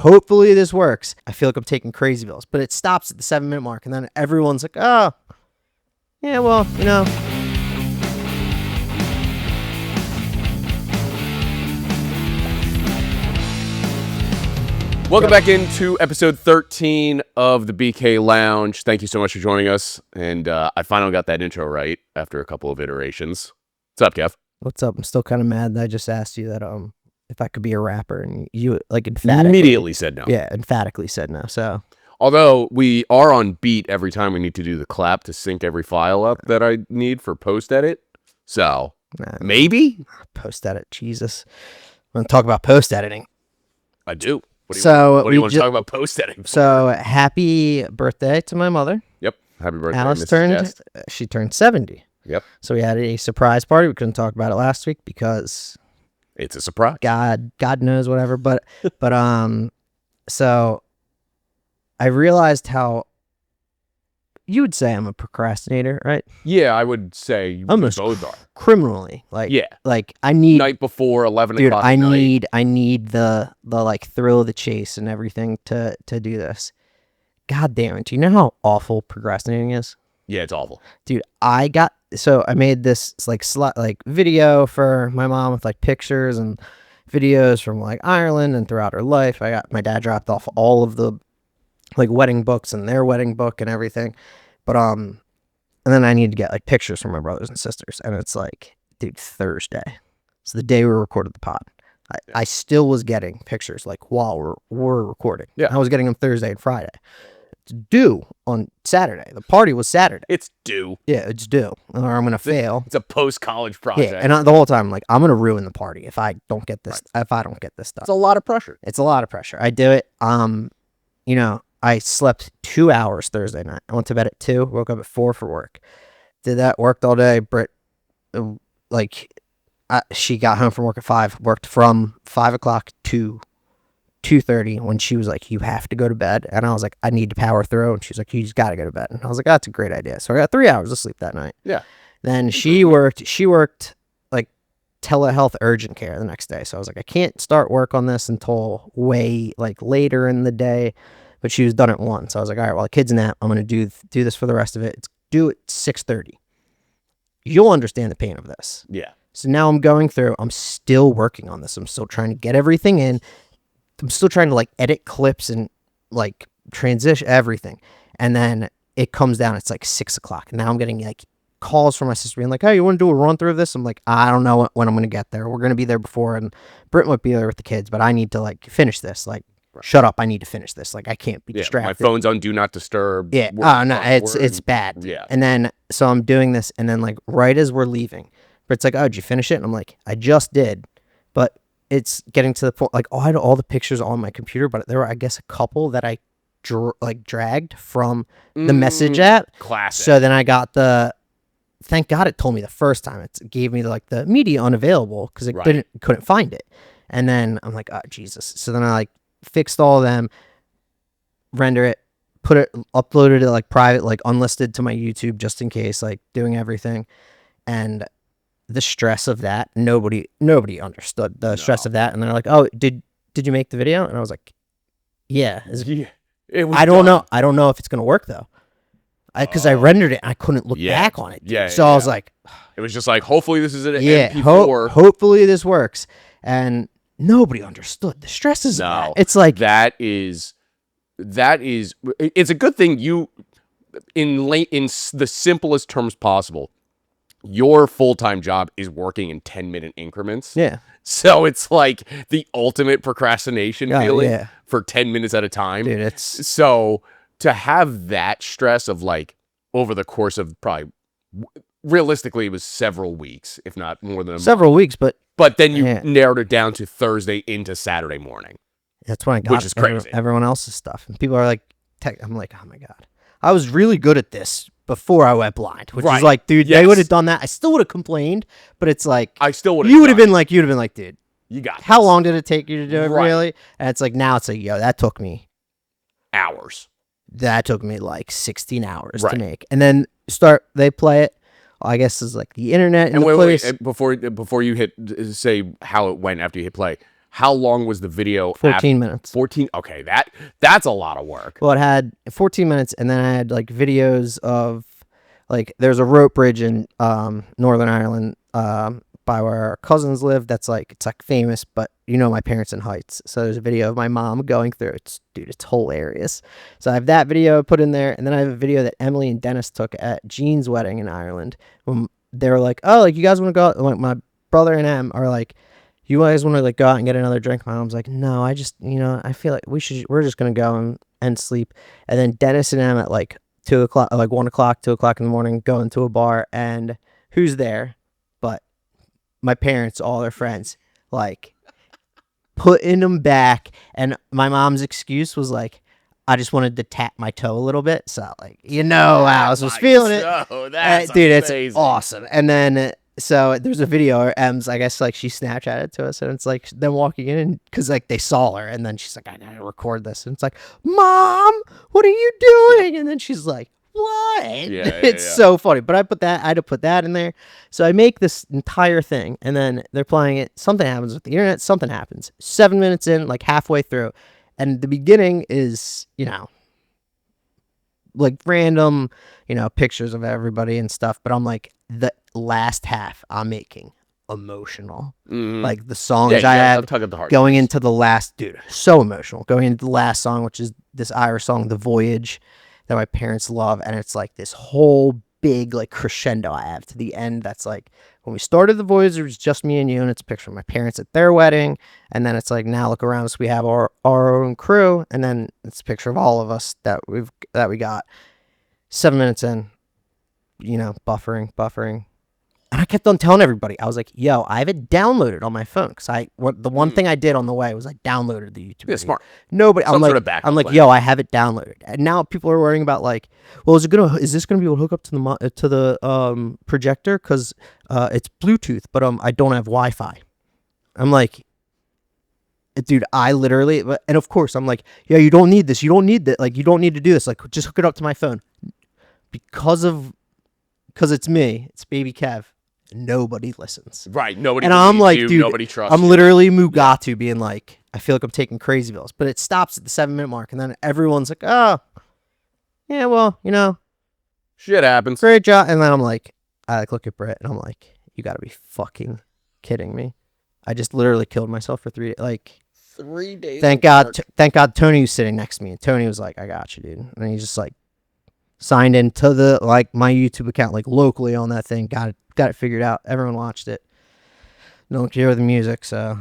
hopefully this works. I feel like I'm taking crazy pills, but it stops at the 7-minute mark, and then everyone's like, oh, yeah, well, Welcome back into episode 13 of the BK Lounge. Thank you so much for joining us. And I finally got that intro right after a couple of iterations. What's up, Kev? What's up? I'm still kind of mad that I just asked you that if I could be a rapper, and you like emphatically Immediately said no. Yeah, emphatically said no. So although we are on beat every time we need to do the clap to sync every file up that I need for post edit. So maybe post edit. Jesus, I'm gonna talk about post editing. I do. What do you want to talk about post editing for? So happy birthday to my mother. Yep. Happy birthday, Alice Mrs. She turned 70. Yep. So we had a surprise party. We couldn't talk about it last week because it's a surprise. God knows whatever. But so I realized how you would say I'm a procrastinator, right? Yeah, I would say almost both are. Criminally. Like, yeah. Like I need night before 11 dude, o'clock. I need the like thrill of the chase and everything to do this. God damn it. Do you know how awful procrastinating is? Yeah, it's awful. Dude, I made this like video for my mom with like pictures and videos from like Ireland and throughout her life. My dad dropped off all of the like wedding books and their wedding book and everything. But and then I need to get like pictures from my brothers and sisters, and it's like, dude, Thursday. It's the day we recorded the pod. I still was getting pictures like while we're recording. Yeah. I was getting them Thursday and Friday. It's due on Saturday. The party was Saturday. It's due. Yeah, it's due, or I'm gonna fail. It's a post-college project. Yeah, and the whole time I'm like, I'm gonna ruin the party if I don't get this. Right. If I don't get this done, it's a lot of pressure. It's a lot of pressure. I do it. I slept 2 hours Thursday night. I went to bed at 2, woke up at 4 for work. Did that, worked all day. Britt, she got home from work at 5, worked from 5 o'clock to 2:30 when she was like, you have to go to bed. And I was like, I need to power through. And she's like, you just got to go to bed. And I was like, that's a great idea. So I got 3 hours of sleep that night. Yeah. Then she worked like telehealth urgent care the next day. So I was like, I can't start work on this until way like later in the day. But she was done at 1. So I was like, all right, well, the kid's nap. I'm going to do this for the rest of it. It's due at 6:30. You'll understand the pain of this. Yeah. So now I'm going through. I'm still working on this. I'm still trying to get everything in. I'm still trying to like edit clips and like transition everything. And then it comes down. It's like 6 o'clock. Now I'm getting like calls from my sister being like, hey, you want to do a run through of this? I'm like, I don't know when I'm going to get there. We're going to be there before, and Britt might be there with the kids, but I need to like finish this. Like, shut up, I need to finish this. Like, I can't be distracted. My phone's on do not disturb. Yeah. Oh, no, it's bad. Yeah. And then, so I'm doing this, and then, like, right as we're leaving, Britt's like, oh, did you finish it? And I'm like, I just did. But it's getting to the point, like, I had all the pictures on my computer, but there were, I guess, a couple that I, dragged from the message app. Classic. So then I got thank God it told me the first time. It gave me, like, the media unavailable, because it couldn't find it. And then I'm like, oh, Jesus. So then I, like, fixed all of them, render it, uploaded it like private, like unlisted to my YouTube just in case, like doing everything. And the stress of that, nobody understood the stress of that. And they're like, oh, did you make the video? And I was like, yeah. I don't know. I don't know if it's going to work though. Because I rendered it and I couldn't look back on it. Yeah. So I was like, it was just like, hopefully this is an MP4. Hopefully this works. And nobody understood the stresses of that. It's like it's a good thing you in the simplest terms possible. Your full-time job is working in 10-minute increments. Yeah. So it's like the ultimate procrastination feeling for 10 minutes at a time. Dude, it's so to have that stress of like over the course of probably realistically it was several weeks, if not more than several weeks, but then you narrowed it down to Thursday into Saturday morning. That's when I got which is crazy. Everyone else's stuff. And people are like, I'm like, oh my God. I was really good at this before I went blind, which is like, dude, they would have done that. I still would have complained, but it's like, I still would have. You'd have been like, dude, you got this. How long did it take you to do it really? And it's like, now it's like, yo, that took me hours. That took me like 16 hours to make. And then they play it. I guess is like the internet. And wait, before you say how it went after you hit play, How long was the video? 14 minutes. 14. Okay, that's a lot of work. Well, it had 14 minutes, and then I had like videos of like there's a rope bridge in Northern Ireland by where our cousins live. That's like it's like famous, but you know my parents in Heights, so there's a video of my mom going through. It's hilarious. So I have that video put in there, and then I have a video that Emily and Dennis took at Jean's wedding in Ireland. When they were like, "Oh, like you guys want to go out?" Like my brother and Em are like, "You guys want to like go out and get another drink?" My mom's like, "No, I just I feel like we're just gonna go and sleep." And then Dennis and Em at like 2 o'clock, like 1 o'clock, 2 o'clock in the morning, go into a bar, and who's there? But my parents, all their friends, like putting them back. And my mom's excuse was like, I just wanted to tap my toe a little bit. So like, Alice was feeling it. That's dude, amazing. It's awesome. And then so there's a video where Em's, I guess like she Snapchatted it to us, and it's like them walking in because like they saw her, and then she's like, I gotta record this, and it's like, Mom, what are you doing? And then she's like, what? It's so funny. But I had to put that in there. So I make this entire thing, and then they're playing it. Something happens with the internet. Something happens. 7 minutes in, like halfway through, and the beginning is like random pictures of everybody and stuff. But I'm like, the last half I'm making emotional. Like the songs I had going into the last, dude, so emotional. Going into the last song, which is this Irish song, The Voyage, that my parents love, and it's like this whole big like crescendo I have to the end. That's like when we started The Voyage, it was just me and you, and it's a picture of my parents at their wedding, and then it's like, now look around us, we have our own crew, and then it's a picture of all of us that we got. 7 minutes in, buffering. And I kept on telling everybody, I was like, yo, I have it downloaded on my phone. Because the one thing I did on the way was I downloaded the YouTube video. Smart. Nobody, I'm like, yo, I have it downloaded. And now people are worrying about like, well, is this gonna be able to hook up to the projector? Because it's Bluetooth, but I don't have Wi-Fi. I'm like, dude, I literally, and of course I'm like, yeah, you don't need this. You don't need that. Like, you don't need to do this. Like, just hook it up to my phone. Because it's me. It's baby Kev. Nobody listens. Right. Nobody. And I'm like, dude, nobody trusts I'm literally Mugatu being like, I feel like I'm taking crazy bills. But it stops at the 7 minute mark. And then everyone's like, oh, yeah, well, shit happens. Great job. And then I'm like, I look at Brett and I'm like, you got to be fucking kidding me. I just literally killed myself for 3 days. Thank God Tony was sitting next to me. And Tony was like, I got you, dude. And he just like signed into the my YouTube account locally on that thing. Got it figured out. Everyone watched it. No one could hear the music, so.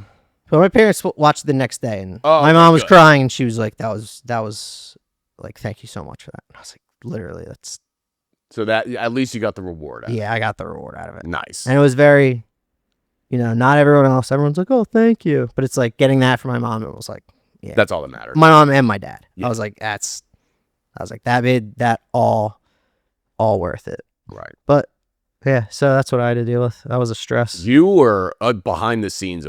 But my parents watched it the next day, and my mom was crying, and she was like, "That was like, thank you so much for that." And I was like, literally, that's. So that at least you got the reward out of it. Yeah, I got the reward out of it. Nice. And it was very, not everyone else. Everyone's like, "Oh, thank you," but it's like getting that from my mom. It was like, yeah, that's all that matters. My mom and my dad. Yeah. I was like, that made that all worth it. Right. But yeah, so that's what I had to deal with. That was a stress. You were behind the scenes,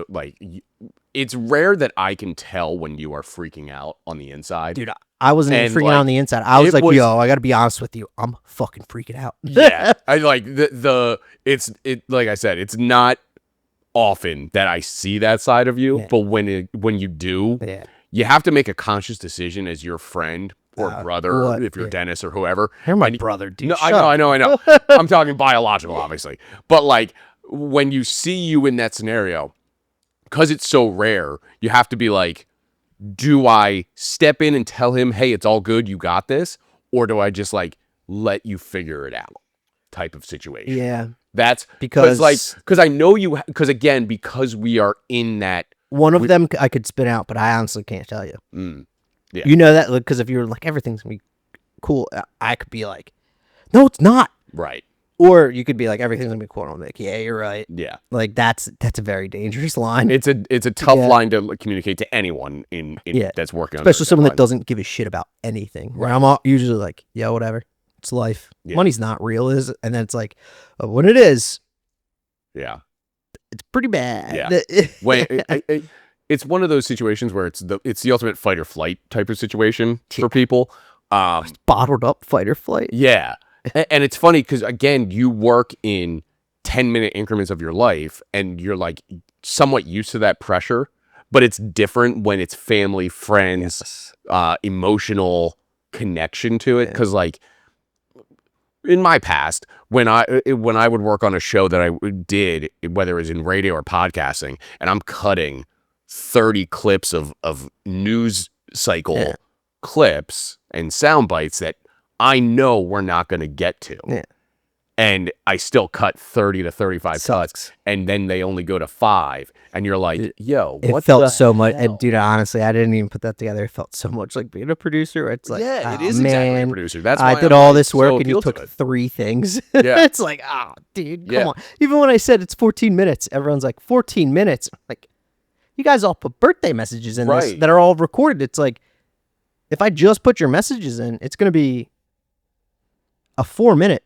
it's rare that I can tell when you are freaking out on the inside. Dude, I wasn't even freaking out on the inside. I was like, yo, I got to be honest with you. I'm fucking freaking out. Yeah. I like like I said, it's not often that I see that side of you, but when you do, you have to make a conscious decision as your friend or brother, if you're Dennis or whoever. You're my brother, dude. No, I know. I'm talking biological, obviously. But like when you see you in that scenario, because it's so rare, you have to be like, do I step in and tell him, hey, it's all good, you got this? Or do I just like let you figure it out type of situation? Yeah. That's because I know because we are in that. One of them I could spit out, but I honestly can't tell you. Yeah. You know that because if you're like, everything's going to be cool, I could be like, no, it's not. Right. Or you could be like, everything's going to be cool. And I'm like, yeah, you're right. Yeah. Like that's a very dangerous line. It's a tough line to communicate to anyone in that's working on it. Especially someone that doesn't give a shit about anything. Right. Where I'm usually like, yeah, whatever. It's life. Yeah. Money's not real, is it? And then it's like, when it is, yeah, it's pretty bad. Yeah. It's one of those situations where it's the ultimate fight or flight type of situation for people. It's bottled up fight or flight. Yeah. And it's funny because, again, you work in 10-minute increments of your life and you're like somewhat used to that pressure. but it's different when it's family, friends, emotional connection to it. Because like in my past, when I would work on a show that I did, whether it was in radio or podcasting, and I'm cutting 30 clips of news cycle clips and sound bites that I know we're not going to get to. Yeah. And I still cut 30 to 35 cuts, and then they only go to 5. And you're like, yo, what it felt so much. Dude, honestly, I didn't even put that together. It felt so much like being a producer. It's like, it is exactly a producer. That's why I did all this work, and you took 3 things. Yeah. It's like, dude, come on. Even when I said it's 14 minutes, everyone's like, 14 minutes. Like, you guys all put birthday messages in this that are all recorded. It's like, if I just put your messages in, it's going to be a 4-minute.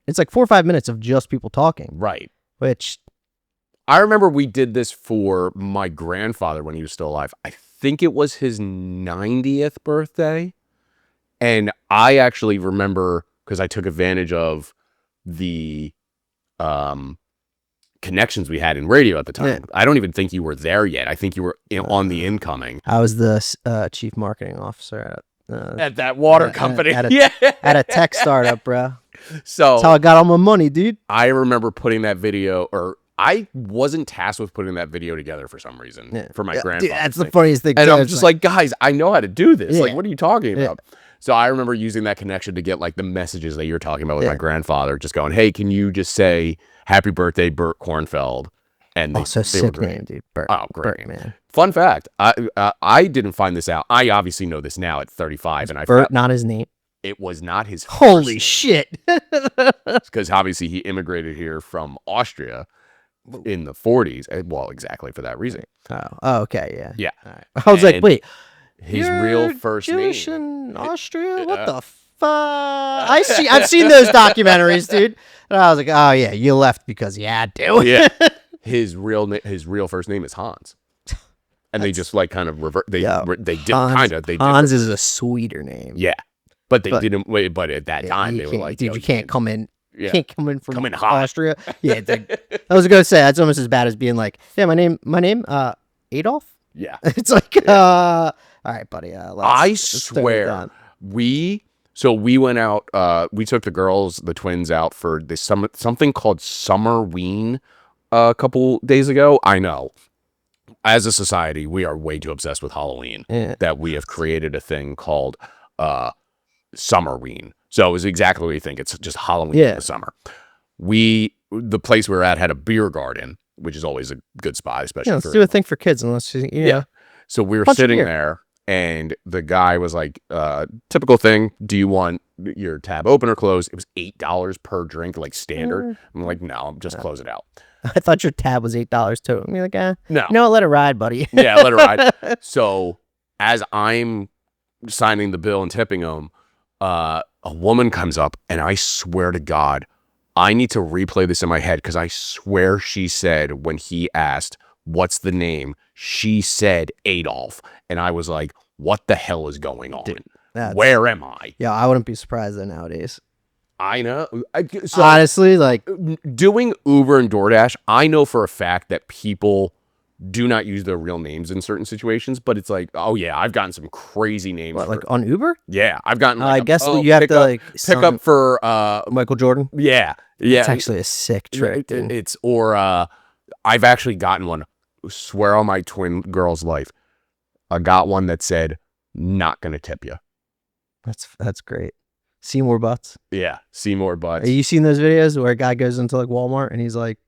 It's like 4 or 5 minutes of just people talking. Right. Which I remember we did this for my grandfather when he was still alive. I think it was his 90th birthday. And I actually remember, because I took advantage of the connections we had in radio at the time. Yeah. I don't even think you were there yet. I think you were on the incoming. I was the chief marketing officer at that water company. At a tech startup, bro. So that's how I got all my money, dude. I remember putting that video, or I wasn't tasked with putting that video together for some reason for my grandfather. Dude, that's the funniest thing. And I'm just like, guys, I know how to do this. Like, what are you talking about? So I remember using that connection to get like the messages that you're talking about with my grandfather, just going, hey, can you just say happy birthday, Burt Kornfeld? And they sick name, dude. Burt. Oh, great. Burt, man. Fun fact. I didn't find this out. I obviously know this now at 35. And Burt not his name? It was not his Holy shit. Because obviously he immigrated here from Austria in the 40s. Well, exactly for that reason. Oh, okay, yeah. Yeah. Right. I was like, wait. His real first Jewish name. in Austria? What the fuck? I've seen those documentaries, dude. And I was like, oh yeah, you left because you had to. Yeah. His real first name is Hans. And they just like kind of revert. They did kind of. Hans is a sweeter name. Yeah. But they didn't wait. But at that time, they were like, dude, you can't come in. Yeah. Can't come in from Austria. Yeah, I was gonna say that's almost as bad as being like, yeah, my name, Adolf. Yeah, it's like, all right, buddy. I swear, we went out. We took the girls, the twins, out for this something called Summerween a couple days ago. I know. As a society, we are way too obsessed with Halloween that we have created a thing called Summerween. So it was exactly what you think. It's just Halloween in the summer. The place we were at had a beer garden, which is always a good spot, especially let's do a thing for kids. Unless you know. So we were sitting there, and the guy was like, typical thing, do you want your tab open or closed? It was $8 per drink, like standard. I'm like, no, just close it out. I thought your tab was $8 too. I'm like, no. No, let it ride, buddy. Yeah, let it ride. So as I'm signing the bill and tipping them, a woman comes up, and I swear to God, I need to replay this in my head, because I swear she said, when he asked, what's the name? She said Adolf. And I was like, what the hell is going on? Dude, where am I? Yeah, I wouldn't be surprised that nowadays. I know. So, honestly, like doing Uber and DoorDash, I know for a fact that people do not use their real names in certain situations, but it's like, oh yeah, I've gotten some crazy names. What, like on Uber? Yeah, I've gotten. I guess you have to like pick up for Michael Jordan. Yeah. It's actually a sick trick. I've actually gotten one. Swear on my twin girl's life, I got one that said, "Not gonna tip you." That's great. Seymour Butts. Yeah, Seymour Butts. Have you seen those videos where a guy goes into like Walmart and he's like,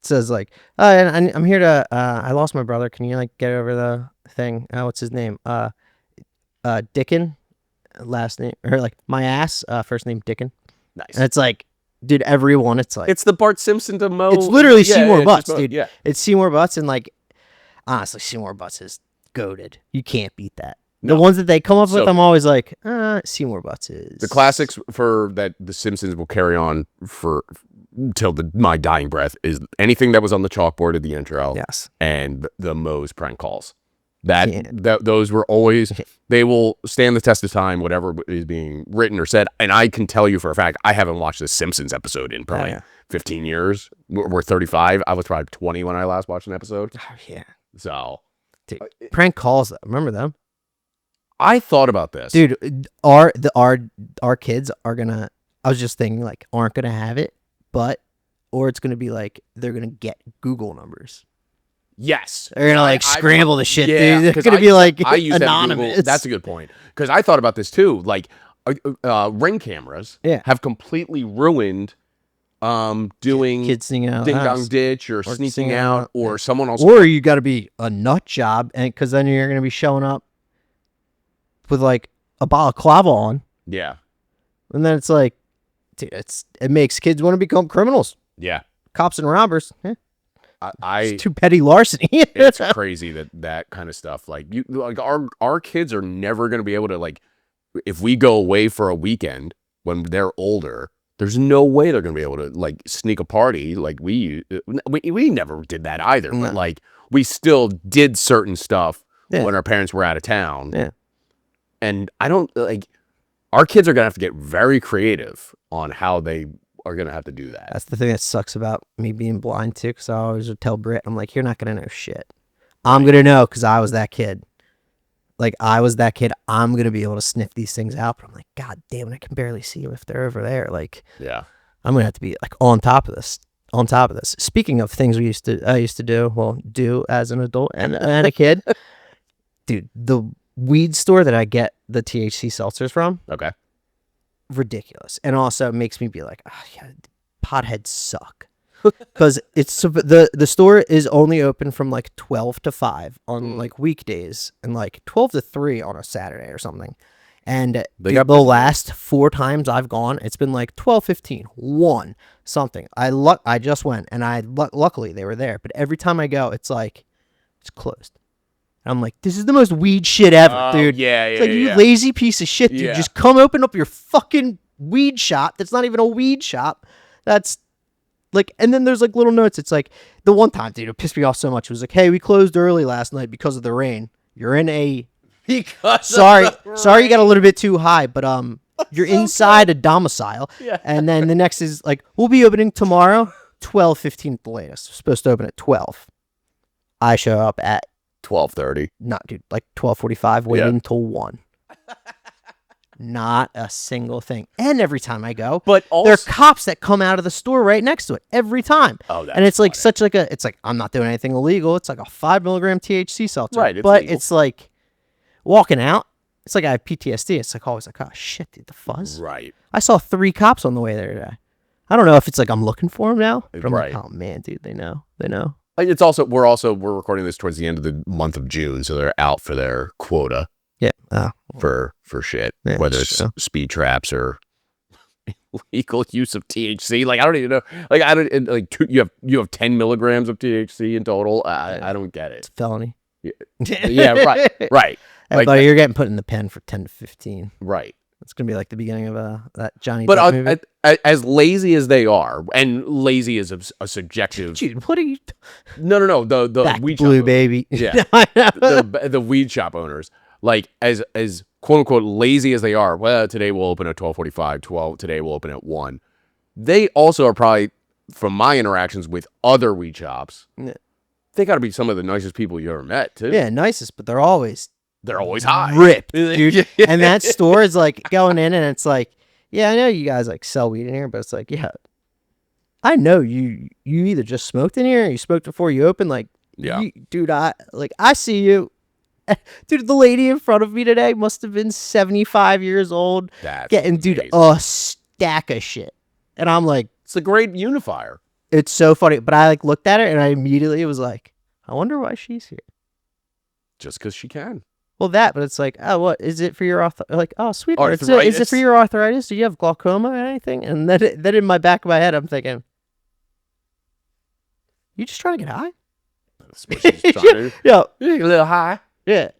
says like, and I'm here to, I lost my brother. Can you like get over the thing? What's his name? Dickin, last name, or like my ass, first name Dickin. Nice. And it's like, dude, everyone, it's like, it's the Bart Simpson to Mo. It's literally Seymour Butts, dude. Yeah. It's Seymour Butts, and like, honestly, Seymour Butts is goated. You can't beat that. No. The ones that they come up with, I'm always like, Seymour Butts is. The classics for that the Simpsons will carry on for till my dying breath is anything that was on the chalkboard of the intro. Yes. And the Moe's prank calls. Those were always, they will stand the test of time, whatever is being written or said. And I can tell you for a fact, I haven't watched the Simpsons episode in probably 15 years. We're 35. I was probably 20 when I last watched an episode. Oh, yeah. So, dude, prank calls, though. Remember them? I thought about this. Dude, our kids are gonna, I was just thinking, like, aren't gonna have it, or it's gonna be like, they're gonna get Google numbers. Yes. They're gonna like scramble the shit, yeah, dude. They're gonna be like anonymous. Google, that's a good point. Because I thought about this too. Like, Ring cameras have completely ruined doing kids sneaking out ding dong ditch or sneaking out or someone else. Or you got to be a nut job, and because then you're gonna be showing up with like a balaclava on. Yeah. And then it's like, dude, it makes kids want to become criminals. Yeah. Cops and robbers. It's too petty larceny. It's crazy that kind of stuff. Like our kids are never gonna be able to, like, if we go away for a weekend when they're older, there's no way they're gonna be able to like sneak a party like we never did that either. No. But like we still did certain stuff when our parents were out of town. Yeah. And I don't like our kids are gonna have to get very creative on how they are gonna have to do that. That's the thing that sucks about me being blind too, because I always would tell Britt, I'm like, you're not gonna know shit. I'm gonna know because I was that kid. Like, I was that kid. I'm gonna be able to sniff these things out. But I'm like, God damn it, I can barely see them if they're over there. Like, yeah, I'm gonna have to be like on top of this. On top of this. Speaking of things I used to do as an adult and a kid, dude, the weed store that I get the THC seltzers from. Okay. Ridiculous. And also makes me be like, oh, yeah, potheads suck. Because it's the store is only open from like 12 to 5 on like weekdays and like 12 to 3 on a Saturday or something. And the last 4 times I've gone, it's been like 12:15, 1, something. I just went and luckily they were there, but every time I go, it's like it's closed. I'm like, this is the most weed shit ever, dude. Yeah, it's like, you lazy piece of shit, dude. Just come open up your fucking weed shop. That's not even a weed shop. That's like, and then there's like little notes. It's like the one time, dude, it pissed me off so much. It was like, hey, we closed early last night because of the rain. You're in a sorry, you got a little bit too high, but you're inside a domicile. Yeah. And then the next is like, we'll be opening tomorrow, 12:15 at the latest. We're supposed to open at 12. I show up at 12:30. Not, dude, like 12:45, waiting until 1. Not a single thing. And every time I go, but also, there are cops that come out of the store right next to it every time. Oh, that's and it's like funny. it's like, I'm not doing anything illegal. It's like a 5 milligram THC seltzer. Right. But legal. It's like walking out. It's like I have PTSD. It's like always like, oh shit, dude, the fuzz. Right. I saw 3 cops on the way there today. I don't know if it's like I'm looking for them now. But I'm right. like, oh man, dude, they know. They know. It's also we're recording this towards the end of the month of June, so they're out for their quota. Yeah. For shit, whether it's speed traps or illegal use of THC. Like, I don't even know. Like, I don't like you have 10 milligrams of THC in total. I don't get it. It's a felony. Yeah, right. Like, buddy, you're getting put in the pen for 10 to 15. Right. It's gonna be like the beginning of that Johnny. But movie. As lazy as they are, and lazy is a subjective. Dude, what are you? No. The weed blue shop baby. Yeah. the weed shop owners, like as quote unquote lazy as they are. Well, today we'll open at 12:45. Today we'll open at 1. They also are probably, from my interactions with other weed shops, they got to be some of the nicest people you ever met too. Yeah, nicest, but they're always high, ripped, dude. And that store is like going in, and it's like, yeah, I know you guys like sell weed in here, but it's like, yeah, I know you either just smoked in here or you smoked before you opened. Like, dude, I see you. Dude, the lady in front of me today must have been 75 years old. That's getting, amazing. Dude, a stack of shit. And I'm like, it's a great unifier. It's so funny. But I like looked at her and I immediately was like, I wonder why she's here. Just because she can. Well, but it's like, oh, what is it for your like, oh, sweetheart, arthritis? Is it for your arthritis? Do you have glaucoma or anything? And then in my back of my head, I'm thinking, you just trying to get high? That's what she's trying to do. Yeah, a little high. Yeah.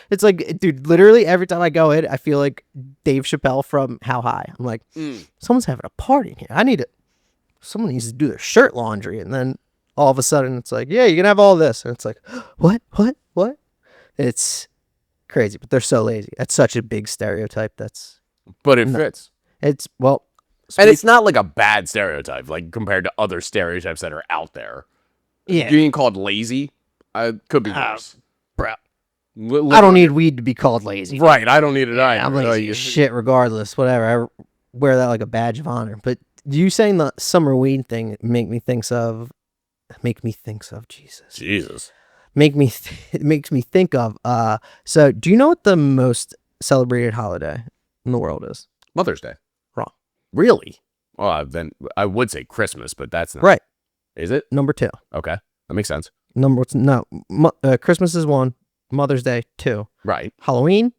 It's like, dude, literally every time I go in, I feel like Dave Chappelle from How High. I'm like, someone's having a party in here. Someone needs to do their shirt laundry. And then all of a sudden it's like, yeah, you can have all this. And it's like, what? It's crazy, but they're so lazy. That's such a big stereotype. But it fits. It's, well, And it's not like a bad stereotype, like compared to other stereotypes that are out there. Yeah. Being called lazy could be worse. Bro. I don't need weed to be called lazy. Right, I don't need it either. I'm lazy as shit regardless, whatever. I wear that like a badge of honor. But you saying the summer weed thing make me think of Jesus. It makes me think of so do you know what the most celebrated holiday in the world is? Mother's Day. Wrong. Really? Well, then I would say Christmas, but that's not right. Is it? Number 2. Okay. That makes sense. Christmas is 1, Mother's Day 2. Right. Halloween?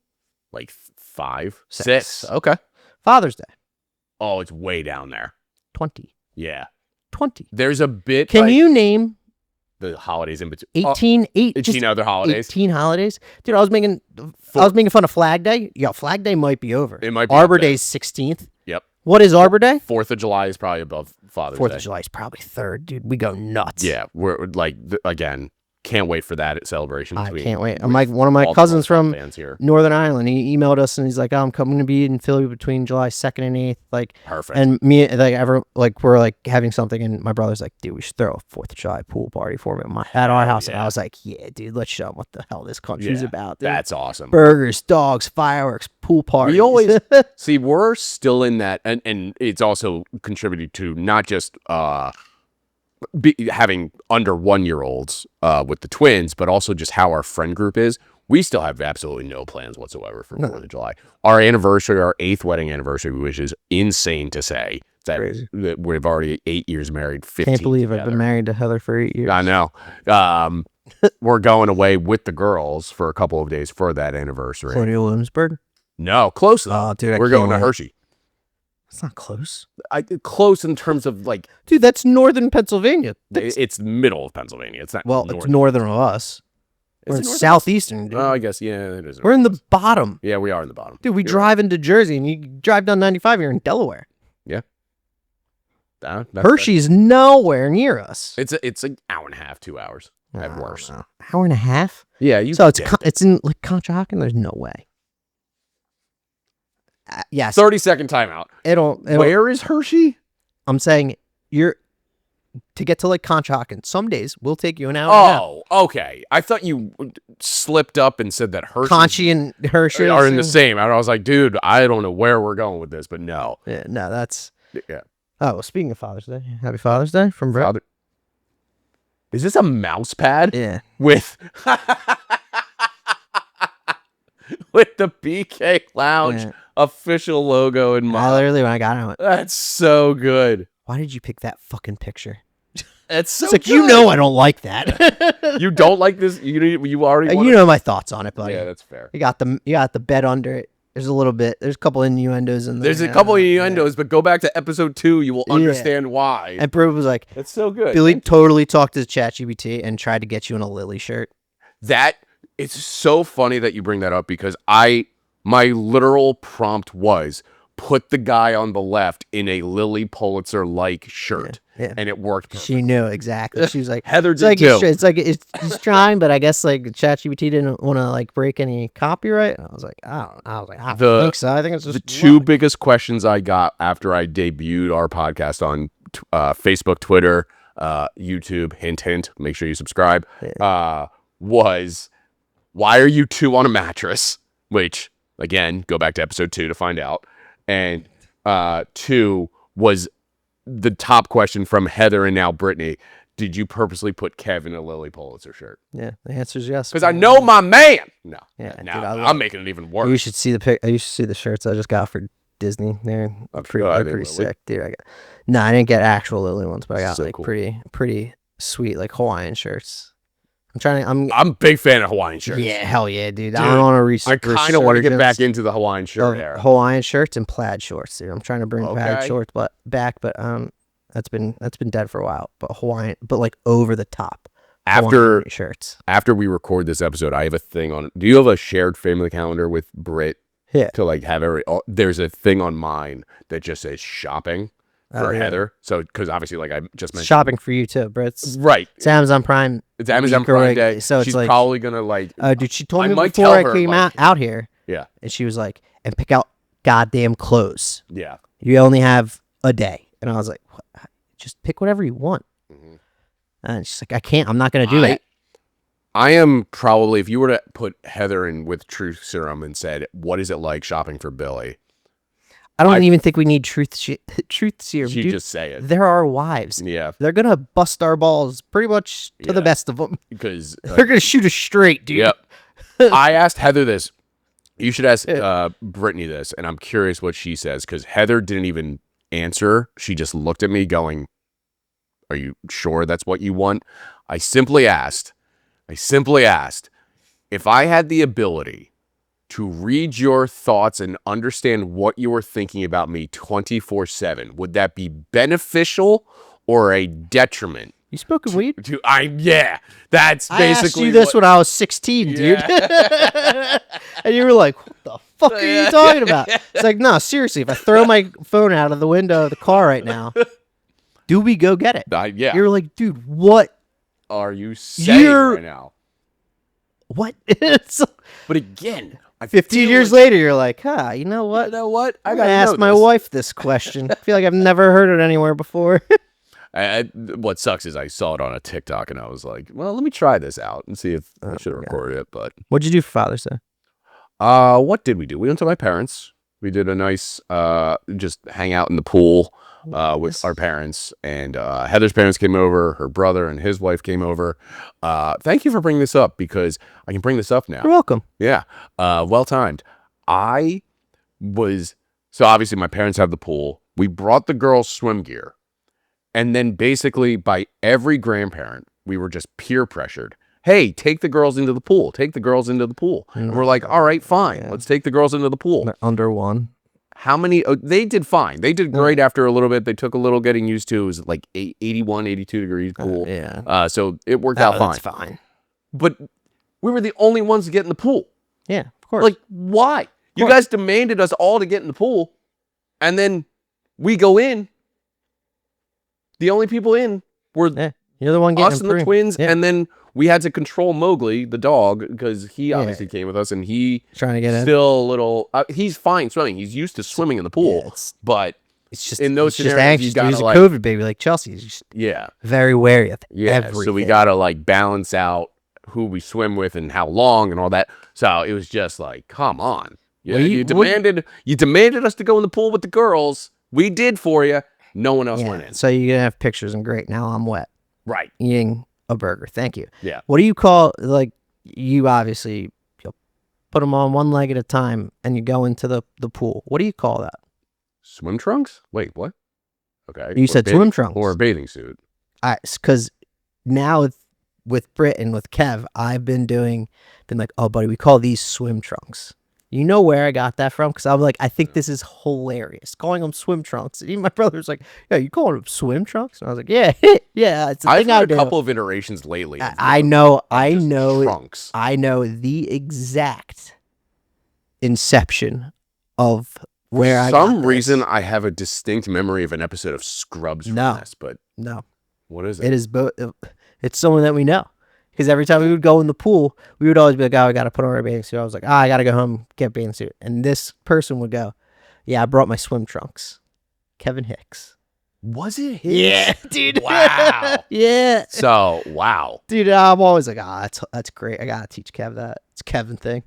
Like 5, 6. 6. Okay. Father's Day? Oh, it's way down there. 20. Yeah. 20. There's a bit. Can you name the holidays in between? 18 other holidays. 18 holidays? Dude, I was making fun of Flag Day. Yo, Flag Day might be over. It might be. Arbor Day's 16th. Yep. What is Arbor Day? 4th of July is probably above Father's Day. 4th of July is probably 3rd, dude. We go nuts. Yeah, we're like again, can't wait for that celebration. I can't wait. I'm like one of my cousins from here. Northern Ireland. He emailed us and he's like, "Oh, I'm coming to be in Philly between July 2nd and 8th." Like, perfect. And me, we're like having something, and my brother's like, "Dude, we should throw a 4th of July pool party for me at our house." Yeah. And I was like, "Yeah, dude, let's show them what the hell this country's about." Dude. That's awesome. Burgers, dogs, fireworks, pool parties. We always see we're still in that, and it's also contributed to not just having under 1-year-olds with the twins, but also just how our friend group is. We still have absolutely no plans whatsoever for 4th of July. Our anniversary, our 8th wedding anniversary, which is insane to say that we've already 8 years married. 15 Can't believe together. I've been married to Heather for 8 years. I know. We're going away with the girls for a couple of days for that anniversary. Colonial Williamsburg? No, close though. Oh, dude, we're going to Hershey. It's not close. Close in terms of like, dude, that's northern Pennsylvania. It's middle of Pennsylvania. It's not. It's northern of us. We're in southeastern, dude. Oh, I guess it is. We're in the bottom. Yeah, we are in the bottom. Dude, we drive into Jersey, and you drive down 95. You're in Delaware. Yeah. Hershey's nowhere near us. It's an hour and a half, 2 hours at worst. Hour and a half? Yeah, so it's in like Conshohocken. There's no way. Yes. 30-second timeout. Where is Hershey? I'm saying to get to like Conshohocken. Some days we'll take you an hour. Oh, okay. I thought you slipped up and said that Hershey and Hershey are in the same. I was like, dude, I don't know where we're going with this, but no. Yeah, no, that's. Yeah. Oh, well, speaking of Father's Day, happy Father's Day from Brett. Is this a mouse pad? Yeah. With the BK Lounge official logo in mind. Literally, when I got it, that's so good. Why did you pick that fucking picture? It's so it's like, good. I don't like that. You don't like this? You already you know my thoughts on it, buddy. Yeah, that's fair. You got the bed under it. There's a couple innuendos in there. There's a couple innuendos, but go back to episode 2. You will understand why. And Bro was like, that's so good. Billy totally talked to ChatGPT and tried to get you in a Lily shirt. It's so funny that you bring that up because my literal prompt was put the guy on the left in a Lily Pulitzer-like shirt. Yeah. And it worked perfect. She knew exactly. She was like, Heather did too. It's like he's trying, but I guess like ChatGPT didn't want to like break any copyright. And I was like, I don't think so. I think it's just the two biggest questions I got after I debuted our podcast on Facebook, Twitter, YouTube. Hint, hint. Make sure you subscribe. Was why are you 2 on a mattress? Which again, go back to episode 2 to find out. And 2 was the top question from Heather and now Brittany. Did you purposely put Kevin in a Lily Pulitzer shirt? Yeah, the answer is yes. Because I know my man. No, yeah, now I'm making it even worse. You should see you should see the shirts I just got for Disney. They're pretty sick, dude. I didn't get actual Lily ones, but I got like cool. pretty sweet like Hawaiian shirts. I'm a big fan of Hawaiian shirts. Yeah, hell yeah, dude. I don't want to research. I kind of want to get back into the Hawaiian shirt era. Hawaiian shirts and plaid shorts, dude. I'm trying to bring plaid shorts back, but that's been dead for a while. But Hawaiian, but like over the top. After shirts. After we record this episode, I have a thing on. Do you have a shared family calendar with Britt? Yeah. To like have there's a thing on mine that just says shopping. For Heather, so because obviously, like I just mentioned, shopping for you too, Britt. Right? It's Amazon Prime. It's Amazon Prime Day, so she's it's like, probably gonna like. Dude, she told me before I came out here. Yeah, and she was like, and pick out goddamn clothes. Yeah, you only have a day. And I was like, what? Just pick whatever you want. Mm-hmm. And she's like, I can't. I'm not going to do that. I am probably, if you were to put Heather in with truth serum and said, what is it like shopping for Billy? I don't even think we need truth serum. She'd dude. just say it. They're our wives. Yeah. They're going to bust our balls pretty much to the best of them. Because they're going to shoot us straight, dude. Yep. I asked Heather this. You should ask Brittany this, and I'm curious what she says, because Heather didn't even answer. She just looked at me going, are you sure that's what you want? I simply asked, if I had the ability to read your thoughts and understand what you were thinking about me 24/7, would that be beneficial or a detriment? You smoking weed? That's basically. I asked you this when I was 16, dude. And you were like, what the fuck are you talking about? It's like, no, seriously, if I throw my phone out of the window of the car right now, do we go get it? Yeah. You're like, dude, what are you saying right now? What? But again, 15 years later, you're like, you know what? I gotta ask my wife this question. I feel like I've never heard it anywhere before. What sucks is I saw it on a TikTok and I was like, well, let me try this out and see if I should have recorded it. But what'd you do for Father's Day? What did we do? We went to my parents. We did a nice just hang out in the pool with our parents, and Heather's parents came over. Her brother and his wife came over. Thank you for bringing this up, because I can bring this up now. You're welcome. Yeah, well timed. So obviously my parents have the pool. We brought the girls swim gear, and then basically by every grandparent, we were just peer pressured. Hey, take the girls into the pool. Take the girls into the pool. And we're like, all right, fine. Let's take the girls into the pool. They're under one. How many? They did fine. They did great after a little bit. They took a little getting used to. It was like 81, 82 degrees pool. So it worked out fine. That's fine. But we were the only ones to get in the pool. Yeah, of course. Like, why? You guys demanded us all to get in the pool, and then we go in. The only people in were you're the one getting us and the twins, and then we had to control Mowgli, the dog, because he obviously came with us, and he trying to get still a little. He's fine swimming. He's used to swimming in the pool, but it's just in those scenarios, anxious. you gotta He's a like COVID baby, like Chelsea. He's just very wary of everything. So we gotta like balance out who we swim with and how long and all that. So it was just like, come on, you demanded us to go in the pool with the girls. We did for you. No one else went in. So you're gonna have pictures and great. Now I'm wet. Right. Eating a burger. Thank you. Yeah. What do you call, like, you obviously put them on one leg at a time and you go into the pool. What do you call that? Swim trunks? Wait, what? Okay. You said swim trunks. Or a bathing suit. Because now with Britt and with Kev, I've been like, oh, buddy, we call these swim trunks. You know where I got that from? Because I'm like, I think this is hilarious. Calling them swim trunks. And even my brother's like, yeah, you calling them swim trunks? And I was like, yeah, yeah. It's a thing I do. I've heard a couple of iterations lately. I know. Trunks. I know the exact inception of where I got For some reason, I have a distinct memory of an episode of Scrubs from this, but no. What is it? It is both. It's someone that we know. Because every time we would go in the pool, we would always be like, oh, I got to put on our bathing suit. I was like, I got to go home, get a bathing suit. And this person would go, yeah, I brought my swim trunks. Kevin Hicks. Was it Hicks? Yeah, dude. Wow. Yeah. So, wow. Dude, I'm always like, that's great. I got to teach Kev that. It's a Kevin thing.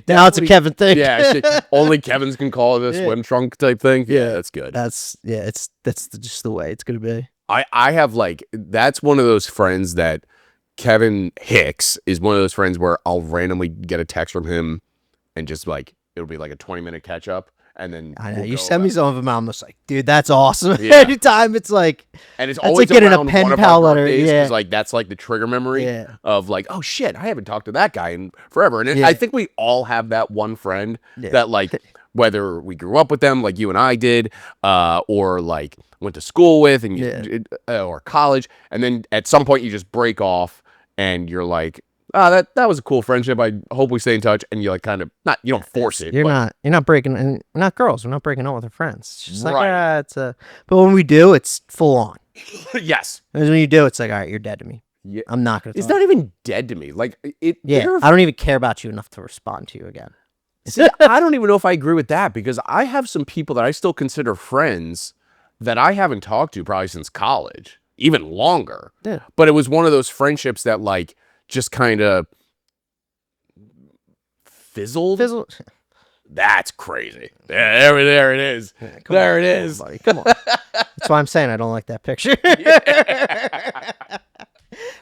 Now it's a Kevin thing. Yeah. Only Kevins can call it a swim trunk type thing. Yeah, that's good. That's just the way it's going to be. I have that's one of those friends that Kevin Hicks is one of those friends where I'll randomly get a text from him and just it'll be like a 20-minute catch up. And then I know you send me some of them. I'm just like, dude, that's awesome. Yeah. Anytime it's like, and it's always like getting a pen pal letter. Yeah, that's like the trigger memory of like, oh shit, I haven't talked to that guy in forever. And I think we all have that one friend that whether we grew up with them like you and I did, or like went to school with and or college, and then at some point you just break off and you're like, oh, that was a cool friendship. I hope we stay in touch. And you you don't force it. You're not breaking, and we're not girls. We're not breaking up with our friends. It's just like, but when we do, it's full on. Yes. And when you do, it's like, all right, you're dead to me. Yeah. I'm not going to It's not even dead to me. I don't even care about you enough to respond to you again. See, I don't even know if I agree with that, because I have some people that I still consider friends that I haven't talked to probably since college, even longer. Yeah. But it was one of those friendships that like just kind of fizzled. That's crazy. Yeah, there it is. Yeah, there it is. Buddy. Come on. That's why I'm saying I don't like that picture.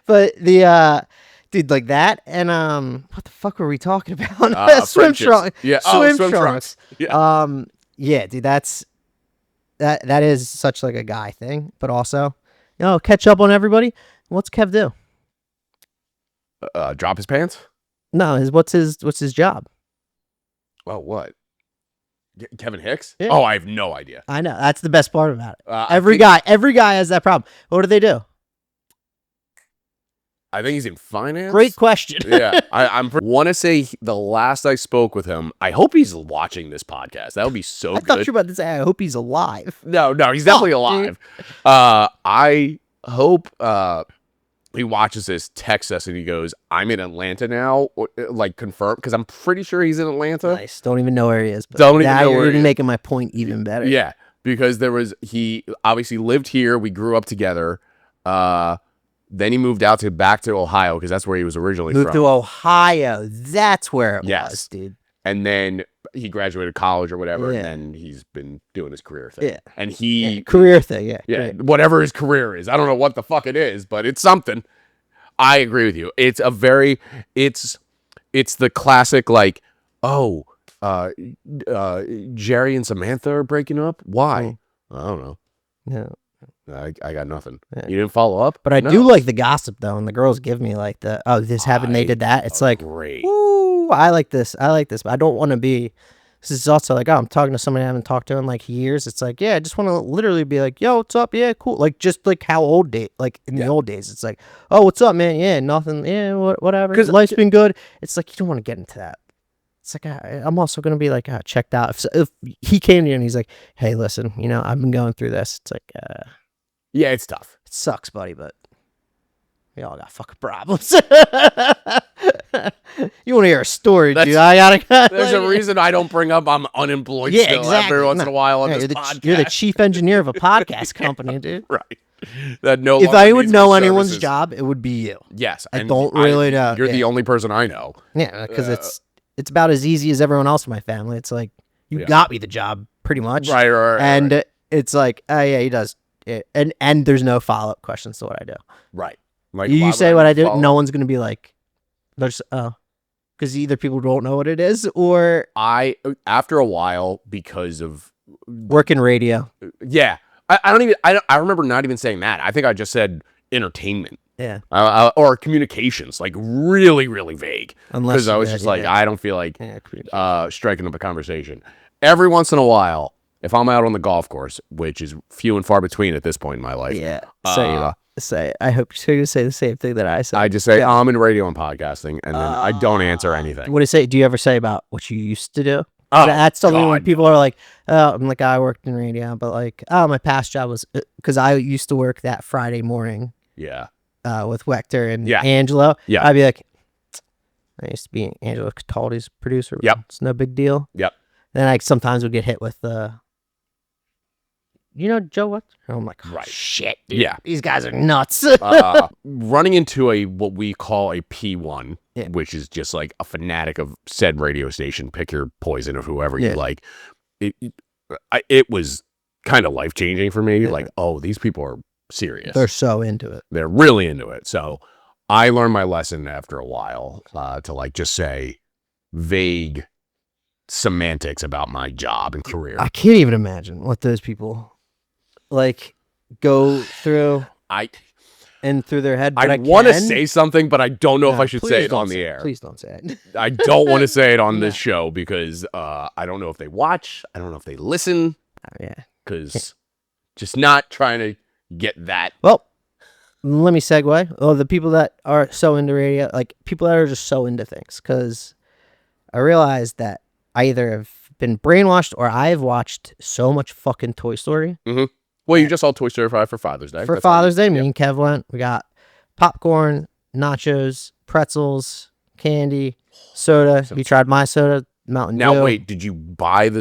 But the dude, like that, and what the fuck were we talking about? Swim trunks. Yeah, swim trunks. Yeah. Yeah, dude, that is such like a guy thing, but also, catch up on everybody. What's Kev do? Drop his pants? No, what's his job? Oh, what? Kevin Hicks? Yeah. Oh, I have no idea. I know, that's the best part about it. Every guy has that problem. What do they do? I think he's in finance. Great question. Yeah, I want to say the last I spoke with him, I hope he's watching this podcast. That would be so good. I thought you were about to say, I hope he's alive. No, he's definitely alive. I hope he watches this, texts us, and he goes, "I'm in Atlanta now," like confirm, because I'm pretty sure he's in Atlanta. Nice. Don't even know where he is. But Don't even know where you're he is. making my point even better. Yeah, because he obviously lived here. We grew up together. Then he moved back to Ohio because that's where he was originally from. Moved to Ohio. That's where it was, dude. And then he graduated college or whatever, Yeah. and then he's been doing his career thing. Yeah. And career thing, yeah. Yeah, Great. whatever his career is. I don't know what the fuck it is, but it's something. I agree with you. It's the classic, like, Jerry and Samantha are breaking up? Why? I don't know. Yeah. I got nothing. Yeah. You didn't follow up? But I No. do like the gossip, though, and the girls give me, like, this happened, they did that. It's like, great. woo, I like this. But I don't want to be, this is also like, I'm talking to somebody I haven't talked to in, like, years. It's like, yeah, I just want to literally be like, yo, what's up? Yeah, cool. Like, just like how in the old days, it's like, oh, what's up, man? Yeah, nothing. Yeah, whatever. 'Cause life's been good. It's like, you don't want to get into that. It's like, I'm also going to be like, checked out. If he came to you and he's like, hey, listen, I've been going through this. It's like, Yeah, it's tough. it sucks, buddy, but we all got fucking problems. You want to hear a story, dude? There's a reason I don't bring up I'm unemployed Yeah, still exactly. every once in a while on Yeah, this you're podcast. you're the chief engineer of a podcast company, dude. Right. That no If longer I would needs know my anyone's services. job, it would be you. Yes. I and don't really know. You're the Yeah. only person I know. Yeah, because it's about as easy as everyone else in my family. It's like, you got me the job, pretty much. Right. And it's like, oh, yeah, he does. Yeah. And there's no follow-up questions to what I do. Right. Like, You why say would what I do, follow? no one's going to be like, because either people don't know what it is or After a while, because of work in radio. yeah, I remember not even saying that. I think I just said entertainment. Yeah. Or communications, like really, really vague. Unless Because I was just like, yeah. I don't feel like Yeah, striking up a conversation. Every once in a while, if I'm out on the golf course, which is few and far between at this point in my life, yeah. Say. I hope you're going to say the same thing that I said. I just say I'm in radio and podcasting, and then I don't answer anything. What do you say? Do you ever say about what you used to do? Oh, That's something when God, people are like, I'm like, I worked in radio, but like, my past job was, because I used to work that Friday morning Yeah. with Wechter and Yeah. Angelo. Yeah. I'd be like, I used to be Angelo Cataldi's producer. But Yep. It's no big deal. Yep. Then I sometimes would get hit with Joe what? I'm like, Right. shit, dude. Yeah. These guys are nuts. Running into what we call a P1, Yeah. which is just like a fanatic of said radio station, pick your poison of whoever you Yeah. like. It was kind of life-changing for me. Yeah. Like, oh, these people are serious. They're so into it. They're really into it. So I learned my lesson after a while to like just say vague semantics about my job and career. I can't even imagine what those people like go through and through their head. But I want to say something, but I don't know if I should say it on the air. Please don't say it. I don't want to say it on this show because I don't know if they watch. I don't know if they listen. Yeah. Because just not trying to get that. Well, let me segue. Oh, the people that are so into radio, like people that are just so into things, because I realized that I either have been brainwashed or I have watched so much fucking Toy Story. Mm-hmm. Well, you just saw Toy Story 5 for Father's Day. For That's Father's Day, fine. me and Kev went. We got popcorn, nachos, pretzels, candy, soda. He tried my soda. Mountain Now, Dew. wait, did you buy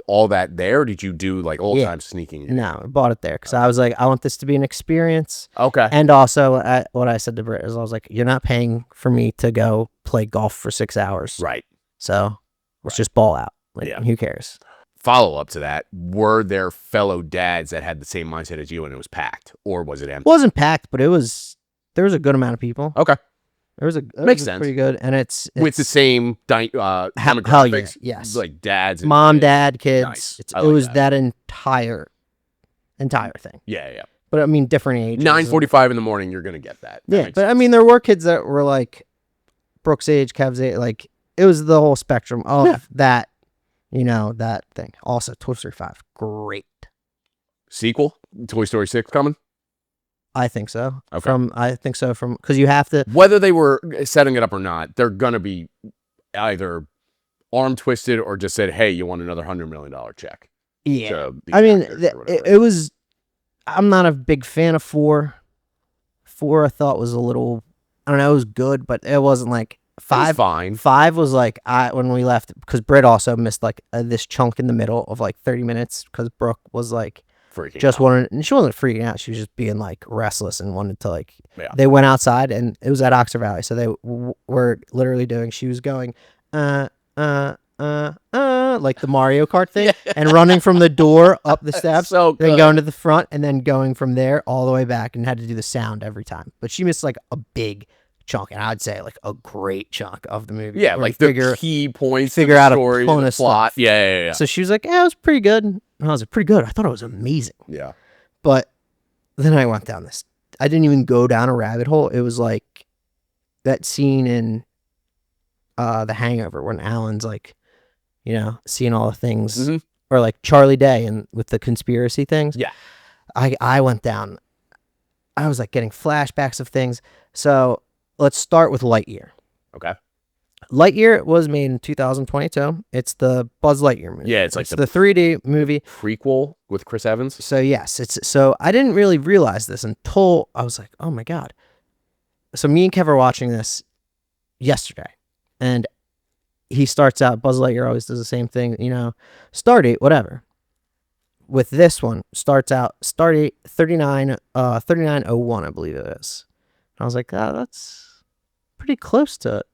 all that there? Or did you do like old time sneaking in? No, I bought it there because I was like, I want this to be an experience. Okay. And also, what I said to Britt is, I was like, you're not paying for me to go play golf for 6 hours. Right. So let's just ball out. Like, Yeah. who cares? Follow up to that, were there fellow dads that had the same mindset as you and it was packed, or was it empty? It wasn't packed, but there was a good amount of people. Okay. Makes sense. Pretty good, and it's with the same demographics. Hell yeah, yes. Like dads, and mom, kids. dad, kids. Nice. It was that entire thing. Yeah. But I mean, different ages. 9:45 in the morning, you're gonna get that. Yeah, but I mean, there were kids that were like Brooke's age, Kev's age. Like, it was the whole spectrum of that. That thing. Also, Toy Story 5, great. Sequel, Toy Story 6 coming? I think so. Okay. Because you have to. Whether they were setting it up or not, they're gonna be either arm twisted or just said, "Hey, you want another $100 million check?" Yeah. I mean, it was. I'm not a big fan of 4. 4, I thought was a little. I don't know. It was good, but it wasn't like 5. It was fine. 5 was like when we left, because Britt also missed like this chunk in the middle of like 30 minutes because Brooke was like freaking and she wasn't freaking out. She was just being like restless and wanted to like. Yeah. They went outside and it was at Oxford Valley, so they were literally doing. She was going like the Mario Kart thing, and running from the door up the steps, so then going to the front, and then going from there all the way back, and had to do the sound every time. But she missed like a big chunk, and I'd say like a great chunk of the movie. Yeah, like the key points, figure of the out story, a ton the of plot. stuff. Yeah. So she was like, "Yeah, it was pretty good." And I was like, "Pretty good." I thought it was amazing. Yeah. But then I went down this. I didn't even go down a rabbit hole. It was like that scene in The Hangover when Alan's like, seeing all the things, or like Charlie Day and with the conspiracy things. Yeah. I went down. I was like getting flashbacks of things. So let's start with Lightyear. Okay. Lightyear was made in 2022. It's the Buzz Lightyear movie. Yeah, it's like the 3D movie prequel with Chris Evans. So yes, so I didn't really realize this until I was like, oh my God. So me and Kev are watching this yesterday, and he starts out, Buzz Lightyear always does the same thing, start date, whatever. With this one, start date 3901, I believe it is. And I was like, that's pretty close to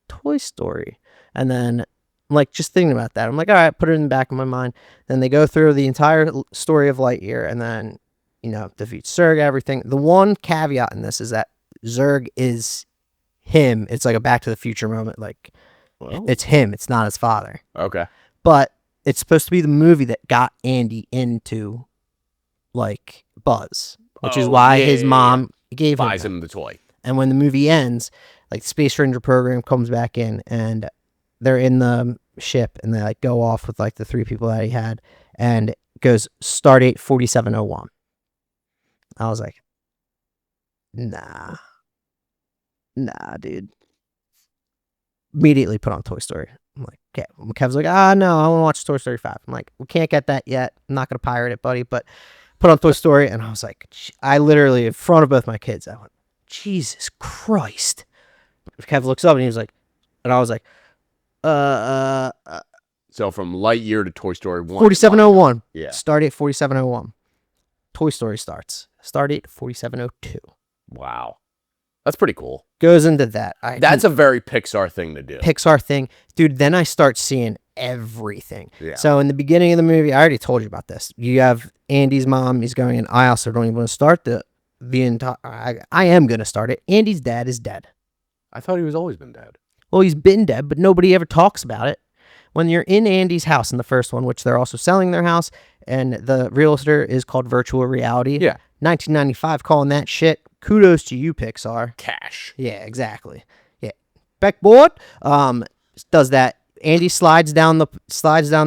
Toy Story. And then I'm like, just thinking about that, I'm like, all right, put it in the back of my mind. Then they go through the entire story of Lightyear, and then, defeat Zurg, everything. The one caveat in this is that Zurg is him. It's like a Back to the Future moment. Like, it's him. It's not his father. Okay. But it's supposed to be the movie that got Andy into, like, Buzz, which is why his mom buys him the toy. And when the movie ends, like, the Space Ranger program comes back in, and they're in the ship, and they like go off with like the 3 people that he had, and it goes Stardate 4701. I was like, nah, dude. Immediately put on Toy Story. I'm like, okay. Kev's like, no, I want to watch Toy Story 5. I'm like, we can't get that yet. I'm not gonna pirate it, buddy. But put on Toy Story, and I was like, I literally in front of both my kids, I went, Jesus Christ. Kev looks up and he was like, and I was like, So from Lightyear to Toy Story 1. 4701. Yeah. Stardate 4701. Toy Story starts. Stardate 4702. Wow. That's pretty cool. Goes into that. That's a very Pixar thing to do. Pixar thing. Dude, then I start seeing everything. Yeah. So in the beginning of the movie, I already told you about this. You have Andy's mom. He's going in. I also don't even want to start the entire. I am going to start it. Andy's dad is dead. I thought he was always been dead. Well, he's been dead, but nobody ever talks about it. When you're in Andy's house in the first one, which they're also selling their house, and the realtor is called Virtual Reality. Yeah. 1995 calling that shit. Kudos to you, Pixar. Cash. Yeah, exactly. Yeah. Beckboard does that. Andy slides down the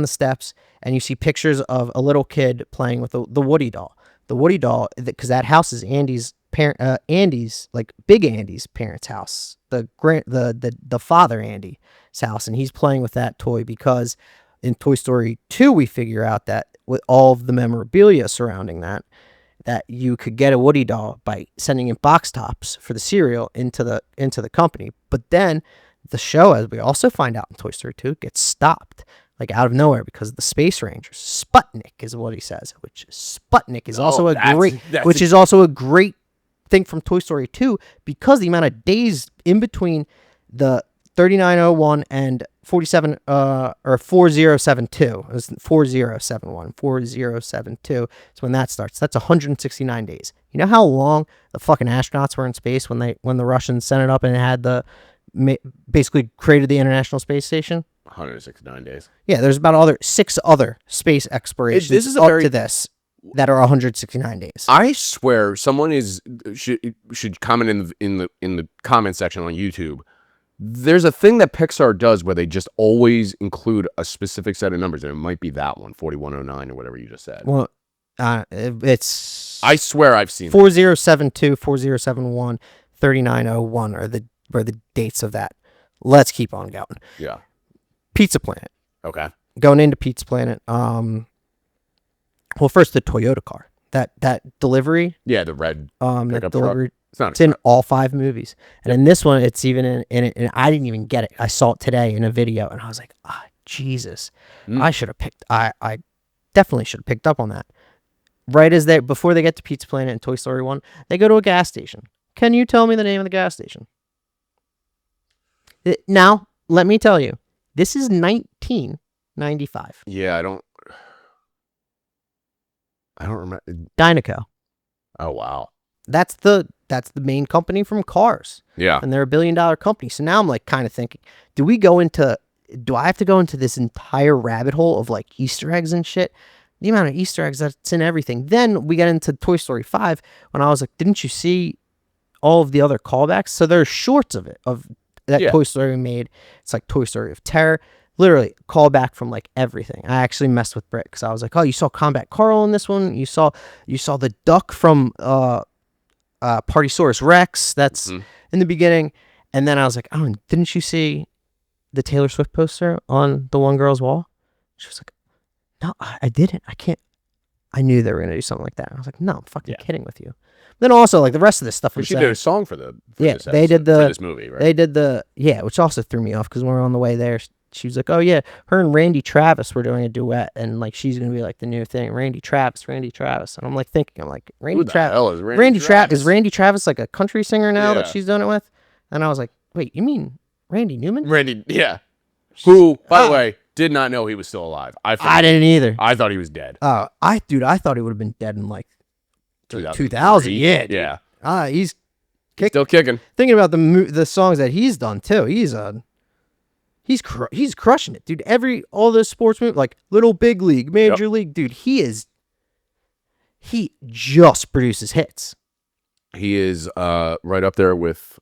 steps, and you see pictures of a little kid playing with the Woody doll. The Woody doll, because that house is Andy's like Big Andy's parents' house. The father Andy's house, and he's playing with that toy because in Toy Story 2 we figure out that with all of the memorabilia surrounding that you could get a Woody doll by sending in box tops for the cereal into the company. But then The show, as we also find out in Toy Story 2, gets stopped like out of nowhere because of the Space Rangers. Sputnik is what he says, which Sputnik is also is also a great thing from Toy Story 2 because the amount of days in between the 3901 and 47 or 4072. It was 4071, 4072 is when that starts. That's 169 days. You know how long the fucking astronauts were in space when the Russians sent it up and it had basically created the International Space Station? 169 days. Yeah, there's about 6 other space explorations to this that are 169 days. I swear someone should comment in the comment section on YouTube. There's a thing that Pixar does where they just always include a specific set of numbers, and it might be that one, 4109 or whatever you just said. Well, it's... I swear I've seen 4072, 4071, 3901 are the dates of that. Let's keep on going. Yeah. Pizza Planet. Okay. Going into Pizza Planet. Well, first the Toyota car. That delivery. Yeah, the red that delivery. Truck. It's in all 5 movies. And in this one, it's even in it. And I didn't even get it. I saw it today in a video, and I was like, Jesus. I should have picked... I definitely should have picked up on that. Right as before they get to Pizza Planet and Toy Story 1, they go to a gas station. Can you tell me the name of the gas station? Now, let me tell you. This is 1995. Yeah, I don't remember. Dynaco. Oh, wow. That's the main company from Cars. Yeah. And they're $1 billion company. So now I'm like kind of thinking, do I have to go into this entire rabbit hole of like Easter eggs and shit? The amount of Easter eggs that's in everything. Then we get into Toy Story 5 when I was like, didn't you see all of the other callbacks? So there's shorts of that Toy Story made. It's like Toy Story of Terror. Literally, callback from like everything. I actually messed with Britt because I was like, oh, you saw Combat Carl in this one. You saw the duck from Partysaurus Rex. That's in the beginning. And then I was like, oh, didn't you see the Taylor Swift poster on the one girl's wall? She was like, no, I didn't. I can't. I knew they were going to do something like that. I was like, no, I'm fucking kidding with you. Then also, like, the rest of this stuff was... She did a song for this movie, right? They did which also threw me off because when we were on the way there, she was like, oh, yeah, her and Randy Travis were doing a duet, and, like, she's going to be, like, the new thing. Randy Travis. And I'm, like, thinking, Randy Travis... Who the hell is Randy Travis? Is Randy Travis, like, a country singer now that she's done it with? And I was like, wait, you mean Randy Newman? Yeah. Who, by the way... Did not know he was still alive. I didn't either. I thought he was dead. I thought he would have been dead in like 2000. Yeah, dude. Yeah. He's still kicking. Thinking about the songs that he's done too. He's crushing it, dude. All those sports movies, like Little Big League, Major League, dude. He just produces hits. He is right up there with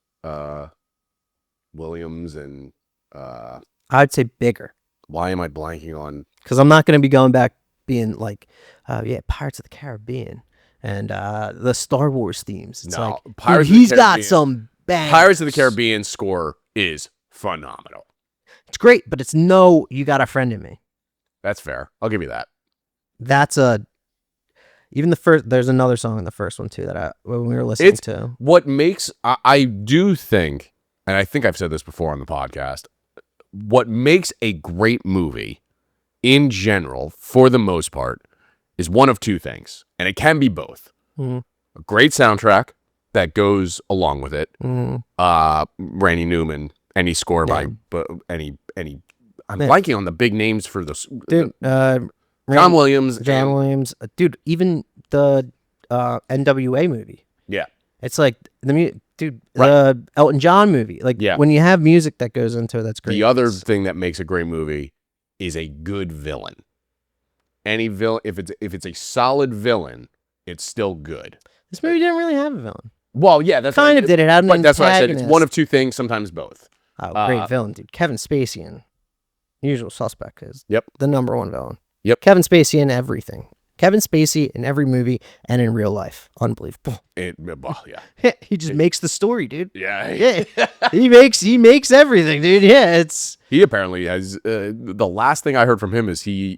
Williams and I'd say bigger. Why am I blanking on? Because I'm not going to be going back being like, Pirates of the Caribbean and the Star Wars themes. It's like, Pirates dude, he's got some bangers. Pirates of the Caribbean score is phenomenal. It's great, but it's no, you got a friend in me. That's fair. I'll give you that. That's even the first, there's another song in the first one too that when we were listening to. What makes, I do think, and I think I've said this before on the podcast, what makes a great movie in general, for the most part, is one of two things. And it can be both. Mm-hmm. A great soundtrack that goes along with it. Mm-hmm. Randy Newman, any score by any I'm blanking on the big names for this. Dude, John Williams. Dude, even the NWA movie. Yeah. It's like the Elton John movie. Like when you have music that goes into it, that's great. The other thing that makes a great movie is a good villain. Any villain, if it's a solid villain, it's still good. This movie didn't really have a villain. Well, yeah, that's kind of did. It had an that's why I said it's one of two things, sometimes both. Oh, great villain, dude! Kevin Spacey in Usual Suspect is the number one villain. Yep, Kevin Spacey in everything. Kevin Spacey in every movie and in real life. Unbelievable. He just makes the story, dude. Yeah. He makes everything, dude. Yeah, he apparently has the last thing I heard from him is he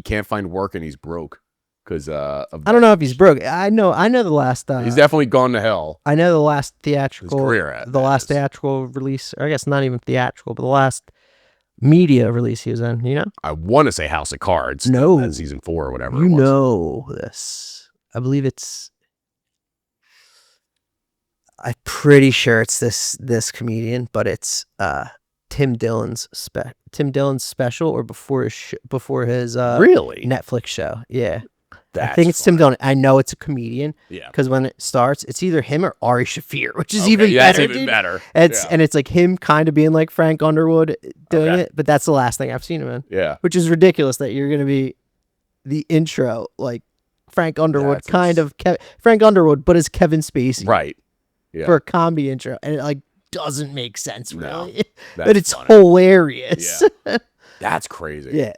can't find work and he's broke. because I don't know if he's broke. I know the last. He's definitely gone to hell. I know the last theatrical, career theatrical release, or I guess not even theatrical, but the last media release he was in. You know, I want to say House of Cards. No, that's season 4 or whatever. You know this. I believe it's. I'm pretty sure it's this comedian, but it's Tim Dillon's special, or before his really Netflix show. Yeah. That's I think it's funny. Tim Dillon. I know it's a comedian. Yeah. Because when it starts, it's either him or Ari Shaffir, which is even better. That's even better. And it's like him kind of being like Frank Underwood doing it, but that's the last thing I've seen him in. Yeah. Which is ridiculous that you're gonna be the intro like Frank Underwood, Frank Underwood, but as Kevin Spacey. Right. Yeah. For a comedy intro, and it like doesn't make sense really, no, but it's funny. Hilarious. Yeah. That's crazy. Yeah.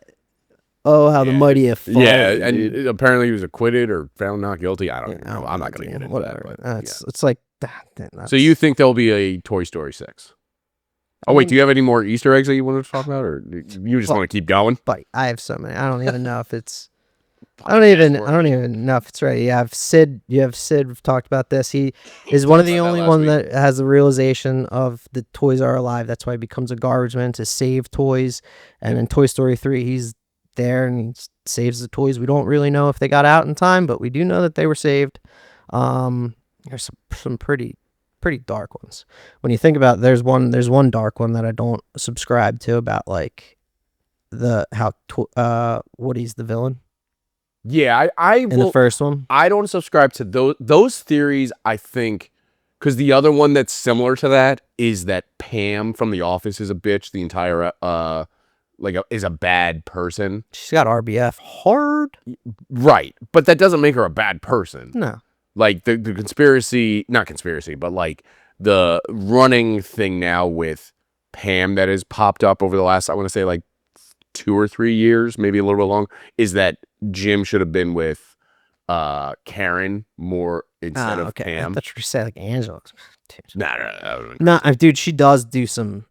Oh, how the mighty have fallen. Yeah, and apparently he was acquitted or found not guilty. I don't know. I'm not going to get into that. But it's like that. So you think there'll be a Toy Story 6? Oh, wait, do you have any more Easter eggs that you want to talk about, or you just want to keep going? But I have so many. I don't even know if it's. I don't even know if it's right. You have Sid. We've talked about this. He is one of the only one that has the realization of the toys are alive. That's why he becomes a garbage man to save toys. And in Toy Story 3, he's there and he saves the toys. We don't really know if they got out in time, but we do know that they were saved. There's some pretty dark ones. When you think about it, there's one dark one that I don't subscribe to about like Woody's the villain. Yeah, in the first one, I don't subscribe to those theories. I think because the other one that's similar to that is that Pam from The Office is a bitch. The entire is a bad person. She's got RBF hard, right? But that doesn't make her a bad person. No, like the conspiracy, not conspiracy, but like the running thing now with Pam that has popped up over the last, I want to say like 2 or 3 years, maybe a little bit long, is that Jim should have been with Karen more instead of Pam. I thought you said like Angela. No. Dude, she does do some.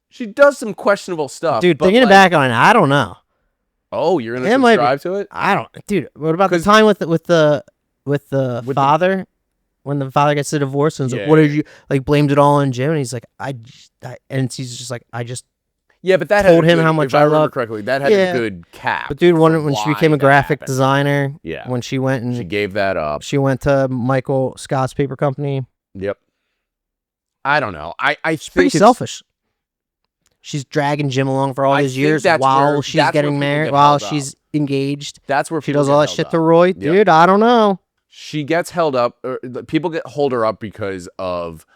She does some questionable stuff. Dude, thinking back on it, I don't know. Oh, you're gonna subscribe to it? I don't. Dude, what about the time with the father? When the father gets the divorce and like, what did you like? Blamed it all on Jim, and he's like, and he's just like, I just. Yeah, but that told him how much I remember correctly. That had a good cap. But dude, when she became a graphic designer, yeah, when she went and she gave that up, she went to Michael Scott's paper company. Yep. I don't know. I think pretty selfish. She's dragging Jim along for all these years while she's getting married, while she's engaged. That's where she does all that shit to Roy. Yep. Dude, I don't know. She gets held up. People hold her up because of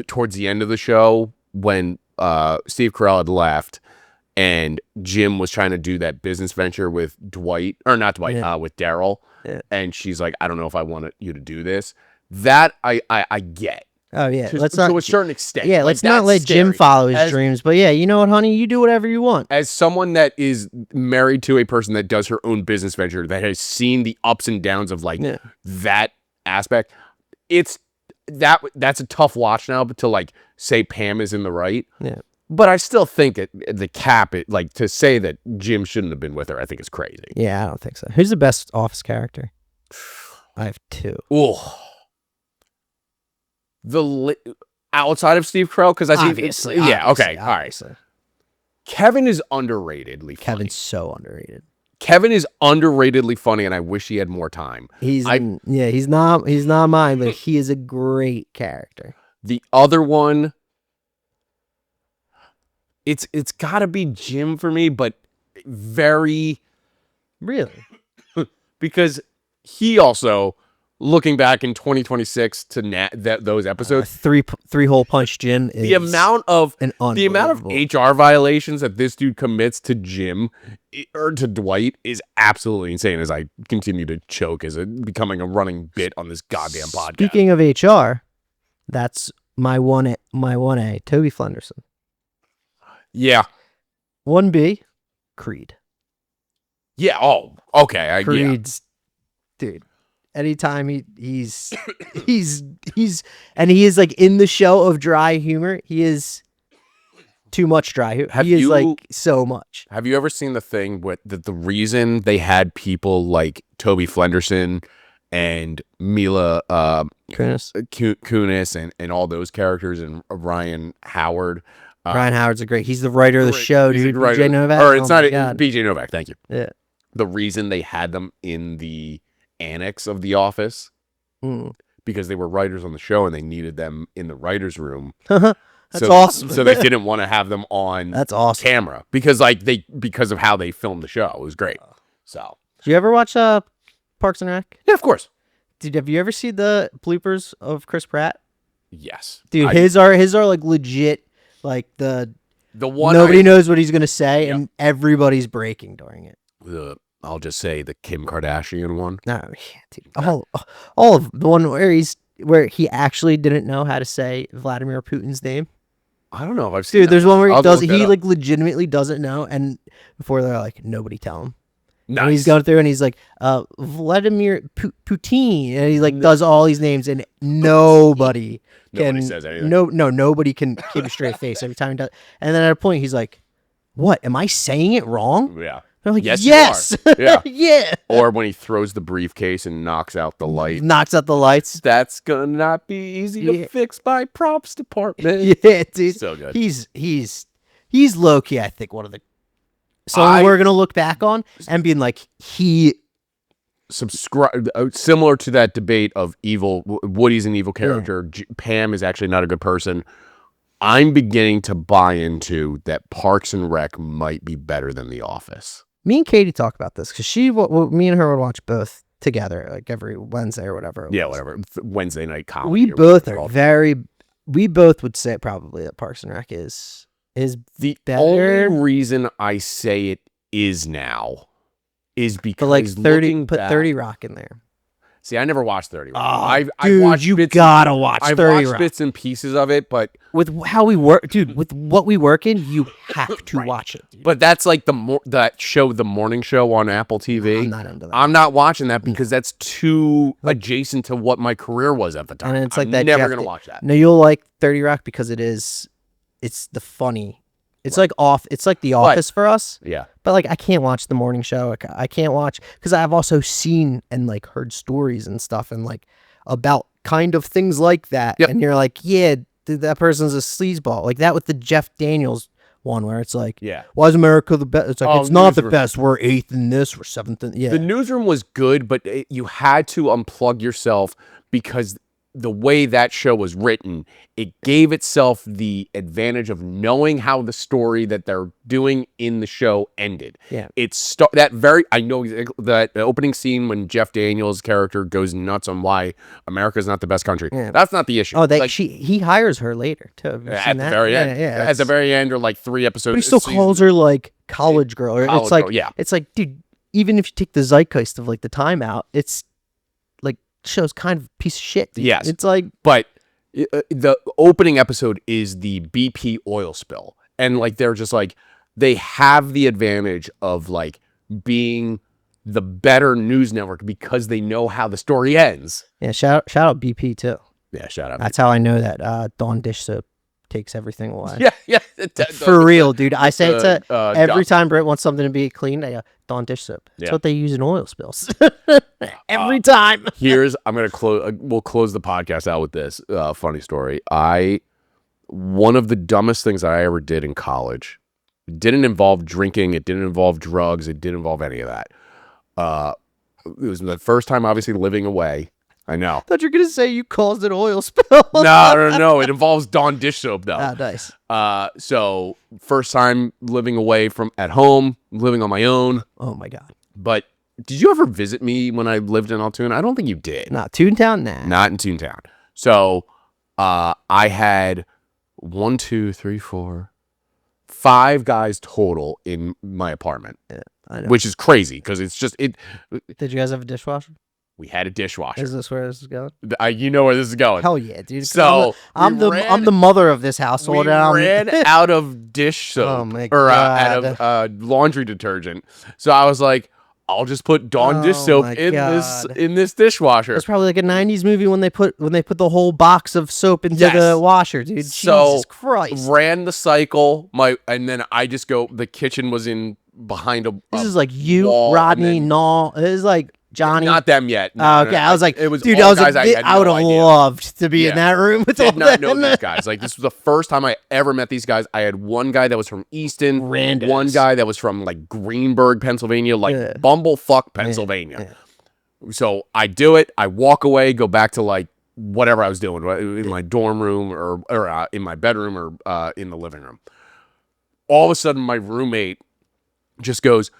towards the end of the show when Steve Carell had left and Jim was trying to do that business venture with Dwight, or not Dwight, with Daryl. Yeah. And she's like, I don't know if I want you to do this. That I get. Oh yeah, to a certain extent. Yeah, let's not let Jim follow his dreams. But yeah, you know what, honey, you do whatever you want. As someone that is married to a person that does her own business venture, that has seen the ups and downs of like that aspect, it's that's a tough watch now. But to like say Pam is in the right, But I still think the cap, like to say that Jim shouldn't have been with her, I think is crazy. Yeah, I don't think so. Who's the best Office character? I have 2. Ooh. Outside of Steve Carell, because I think obviously, all right. Kevin is underratedly funny. Kevin's so underrated. Kevin is underratedly funny, and I wish he had more time. He's not mine, but he is a great character. The other one, it's got to be Jim for me, but very really because he also. Looking back in 2026 to those episodes, three hole punch Jim is the amount of HR violations that this dude commits to Jim or to Dwight is absolutely insane. As I continue to choke as becoming a running bit on this goddamn podcast. Speaking of HR, that's my 1A, Toby Flenderson. Yeah. 1B, Creed. Yeah. Oh, okay. Creed's dude. Anytime he's and he is like in the show of dry humor, he is too much dry. Have He is you- like so much. Have you ever seen the thing with the reason they had people like Toby Flenderson and Mila Kunis and all those characters and Ryan Howard? Ryan Howard's he's the writer of the show, he's dude. the writer- BJ Novak. Or it's not God. BJ Novak. Thank you. Yeah. The reason they had them in the annex of The Office because they were writers on the show and they needed them in the writers' room. That's awesome. So they didn't want to have them on That's awesome. camera because of how they filmed the show. It was great. So did you ever watch Parks and Rec? yeah, of course. Have you ever seen the bloopers of Chris Pratt? Yes, dude. His are like legit. Like the one nobody knows what he's gonna say, and everybody's breaking during it. I'll just say the Kim Kardashian one. No, yeah, dude. All of the one where he actually didn't know how to say Vladimir Putin's name. I don't know if I've seen. Dude, there's one where he like legitimately doesn't know, and before they're like, nobody tell him. Nice. And he's going through and he's like, Vladimir Putin, and he like does all these names, and nobody says anything. Nobody can keep a straight face every time he does. And then at a point, he's like, "What? Am I saying it wrong?" Yeah. They're like, yes. "Yes." Yeah. Yeah. Or when he throws the briefcase and knocks out the light. Knocks out the lights. That's gonna not be easy to fix by props department. Yeah, dude. So good. He's low key, I think, one of the someone we're gonna look back on and being like, he subscribe similar to that debate of evil. Woody's an evil character. Pam is actually not a good person. I'm beginning to buy into that Parks and Rec might be better than The Office. Me and Katie talk about this because me and her would watch both together, like every Wednesday or whatever. Yeah, whatever. Wednesday night comedy. We both would say probably that Parks and Rec is the better. only reason I say it is now is because put 30 Rock in there. See, I never watched 30 Rock. I've watched you gotta watch 30 Rock. I've watched bits and pieces of it, but with how we work, dude, with what we work in, you have to watch it. Dude. But that's like the morning show on Apple TV. I'm not into that. I'm not watching that because that's too adjacent to what my career was at the time. And it's like I'm never gonna watch that. No, you'll like 30 Rock because it's the funny. It's like The Office for us. Yeah. But like I can't watch the morning show. I can't watch because I've also seen and like heard stories and stuff and like about kind of things like that. Yep. And you're like, yeah, dude, that person's a sleazeball. Like that with the Jeff Daniels one where it's like, why is America the best? It's like, it's not the best. We're 8th in this. We're 7th in, yeah. The newsroom was good, but you had to unplug yourself because the way that show was written, it gave itself the advantage of knowing how the story that they're doing in the show ended. Yeah. I know that opening scene when Jeff Daniels' character goes nuts on why America's not the best country. Yeah. That's not the issue. Oh, he hires her later too. At the very end. Yeah, at the very end, or like 3 episodes. But he still calls her like college girl. It's like, it's like, dude, even if you take the zeitgeist of like the time out, it's show's kind of a piece of shit. Dude. Yes. It's like, but the opening episode is the BP oil spill. And like, they're just like, they have the advantage of like being the better news network because they know how the story ends. Yeah. Shout out BP too. Yeah. Shout out. That's how I know that Dawn dish soap takes everything away. Yeah. For real, dude. I say it to every time Britt wants something to be clean, Dawn dish soap. That's what they use in oil spills. Every time. We'll close the podcast out with this funny story. One of the dumbest things I ever did in college, it didn't involve drinking. It didn't involve drugs. It didn't involve any of that. It was the first time, obviously, living away. I know. I thought you were going to say you caused an oil spill. No. It involves Dawn dish soap, though. Ah, nice. So, first time living away from at home, living on my own. Oh, my God. But did you ever visit me when I lived in Altoona? I don't think you did. Not Toontown? Nah. Not in Toontown. So, I had 1, 2, 3, 4, 5 guys total in my apartment. Yeah, I know. Which is crazy because it's just it. Did you guys have a dishwasher? We had a dishwasher. Is this where this is going? You know where this is going. Hell yeah, dude. So I'm the mother of this household. We ran out of dish soap out of laundry detergent. So I was like, I'll just put Dawn dish soap in this dishwasher. It's probably like a 90s movie when they put the whole box of soap into the washer, dude. So Jesus Christ. Ran the cycle. And then I just go. The kitchen was in behind a. This is like you, wall, Rodney, Nall. This is like Johnny. Not them yet. No, okay, I was like, it was dude, all I was guys like, I would have loved to be in that room with all did not know these guys. Like, this was the first time I ever met these guys. I had one guy that was from Easton, Randos. One guy that was from like Greenburgh, Pennsylvania, like Bumblefuck, Pennsylvania. So I do it. I walk away, go back to like whatever I was doing in my dorm room or in my bedroom or in the living room. All of a sudden, my roommate just goes,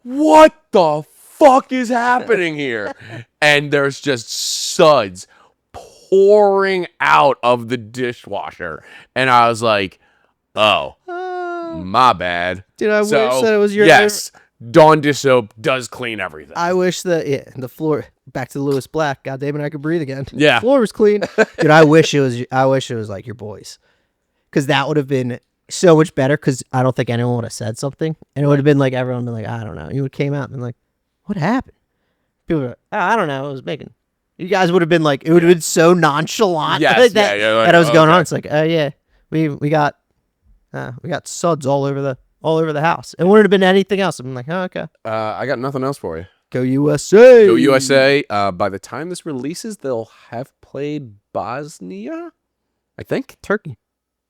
"What the fuck is happening here?" And there's just suds pouring out of the dishwasher. And I was like, oh, my bad. Dude, I wish that it was your... Yes, Dawn dish soap does clean everything. I wish that the floor... Back to Lewis Black. God damn it, I could breathe again. Yeah. The floor was clean. Dude, I wish it was like your boys. Because that would have been so much better, because I don't think anyone would have said something. And it would have been like, everyone would be like, I don't know. You would have came out and been like, what happened? People were like, oh, I don't know. I was making. You guys would have been like, it would have been so nonchalant yes, that like, I was going on. It's like, oh yeah, we got suds all over the house. It wouldn't have been anything else. I'm like, oh okay. I got nothing else for you. Go USA. Go USA. By the time this releases, they'll have played Bosnia, I think. Turkey.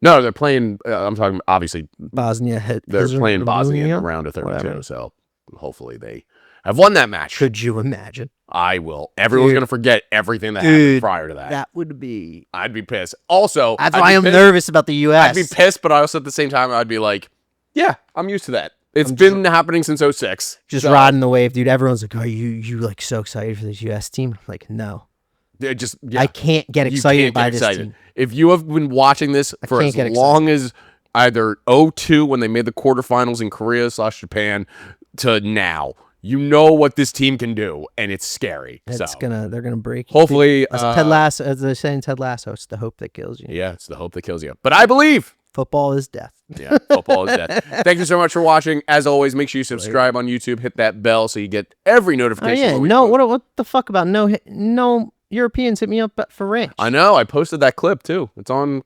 No, they're playing. I'm talking obviously Bosnia. They're playing Bosnia in the round of 32. So hopefully they have won that match. Could you imagine? I will. Everyone's going to forget everything that happened prior to that. That would be... I'd be pissed. Also... That's why I'm nervous about the U.S. I'd be pissed, but also at the same time, I'd be like, yeah, I'm used to that. It's been happening since 06. Just riding the wave, dude. Everyone's like, are you like so excited for this U.S. team? I'm like, no. I can't get excited by this team. If you have been watching this for as long as either 02 when they made the quarterfinals in Korea/Japan to now... You know what this team can do, and it's scary. They're gonna break. Hopefully, Ted Lasso, as they're saying, Ted Lasso, it's the hope that kills you. Yeah, it's the hope that kills you. But I believe football is death. Yeah, football is death. Thank you so much for watching. As always, make sure you subscribe on YouTube, hit that bell so you get every notification. Oh, yeah, what the fuck about no Europeans hit me up for ranch? I know. I posted that clip too. It's on.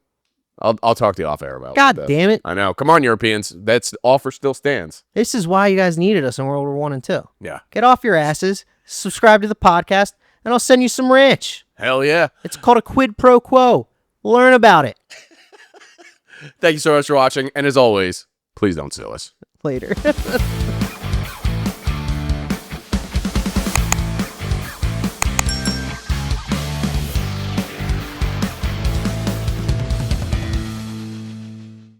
I'll talk to you off air about it. God damn it. I know. Come on, Europeans. That's offer still stands. This is why you guys needed us in World War I and II. Yeah. Get off your asses, subscribe to the podcast, and I'll send you some ranch. Hell yeah. It's called a quid pro quo. Learn about it. Thank you so much for watching. And as always, please don't sue us. Later.